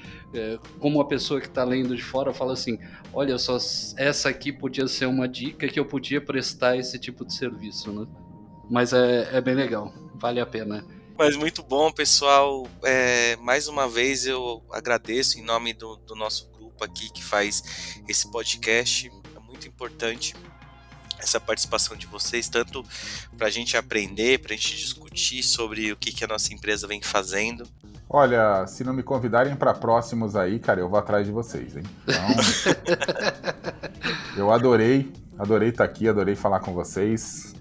Como a pessoa que está lendo de fora fala assim, olha só, essa aqui podia ser uma dica que eu podia prestar esse tipo de serviço, né? Mas é bem legal, vale a pena. Mas muito bom, pessoal. Mais uma vez eu agradeço em nome do nosso grupo aqui que faz esse podcast. É muito importante essa participação de vocês, tanto para a gente aprender, para a gente discutir sobre o que a nossa empresa vem fazendo. Olha, se não me convidarem para próximos aí, cara, eu vou atrás de vocês, hein? Então, eu adorei estar aqui, adorei falar com vocês.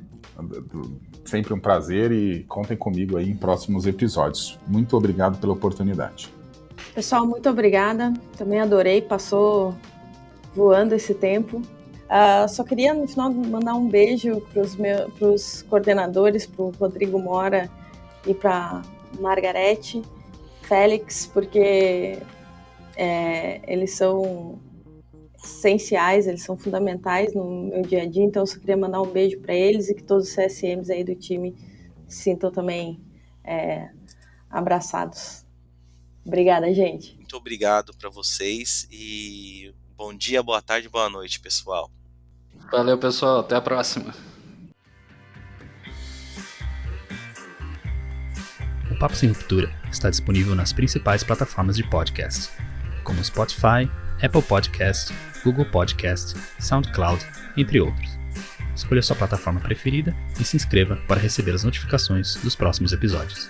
Sempre um prazer e contem comigo aí em próximos episódios. Muito obrigado pela oportunidade. Pessoal, muito obrigada. Também adorei, passou voando esse tempo. Só queria, no final, mandar um beijo para os coordenadores, para o Rodrigo Mora e para Margarete, Félix, porque eles são essenciais, eles são fundamentais no meu dia a dia, então eu só queria mandar um beijo para eles e que todos os CSMs aí do time se sintam também abraçados. Obrigada, gente. Muito obrigado para vocês e bom dia, boa tarde, boa noite, pessoal. Valeu, pessoal. Até a próxima. O Papo Sem Ruptura está disponível nas principais plataformas de podcast, como Spotify, Apple Podcast, Google Podcast, SoundCloud, entre outros. Escolha sua plataforma preferida e se inscreva para receber as notificações dos próximos episódios.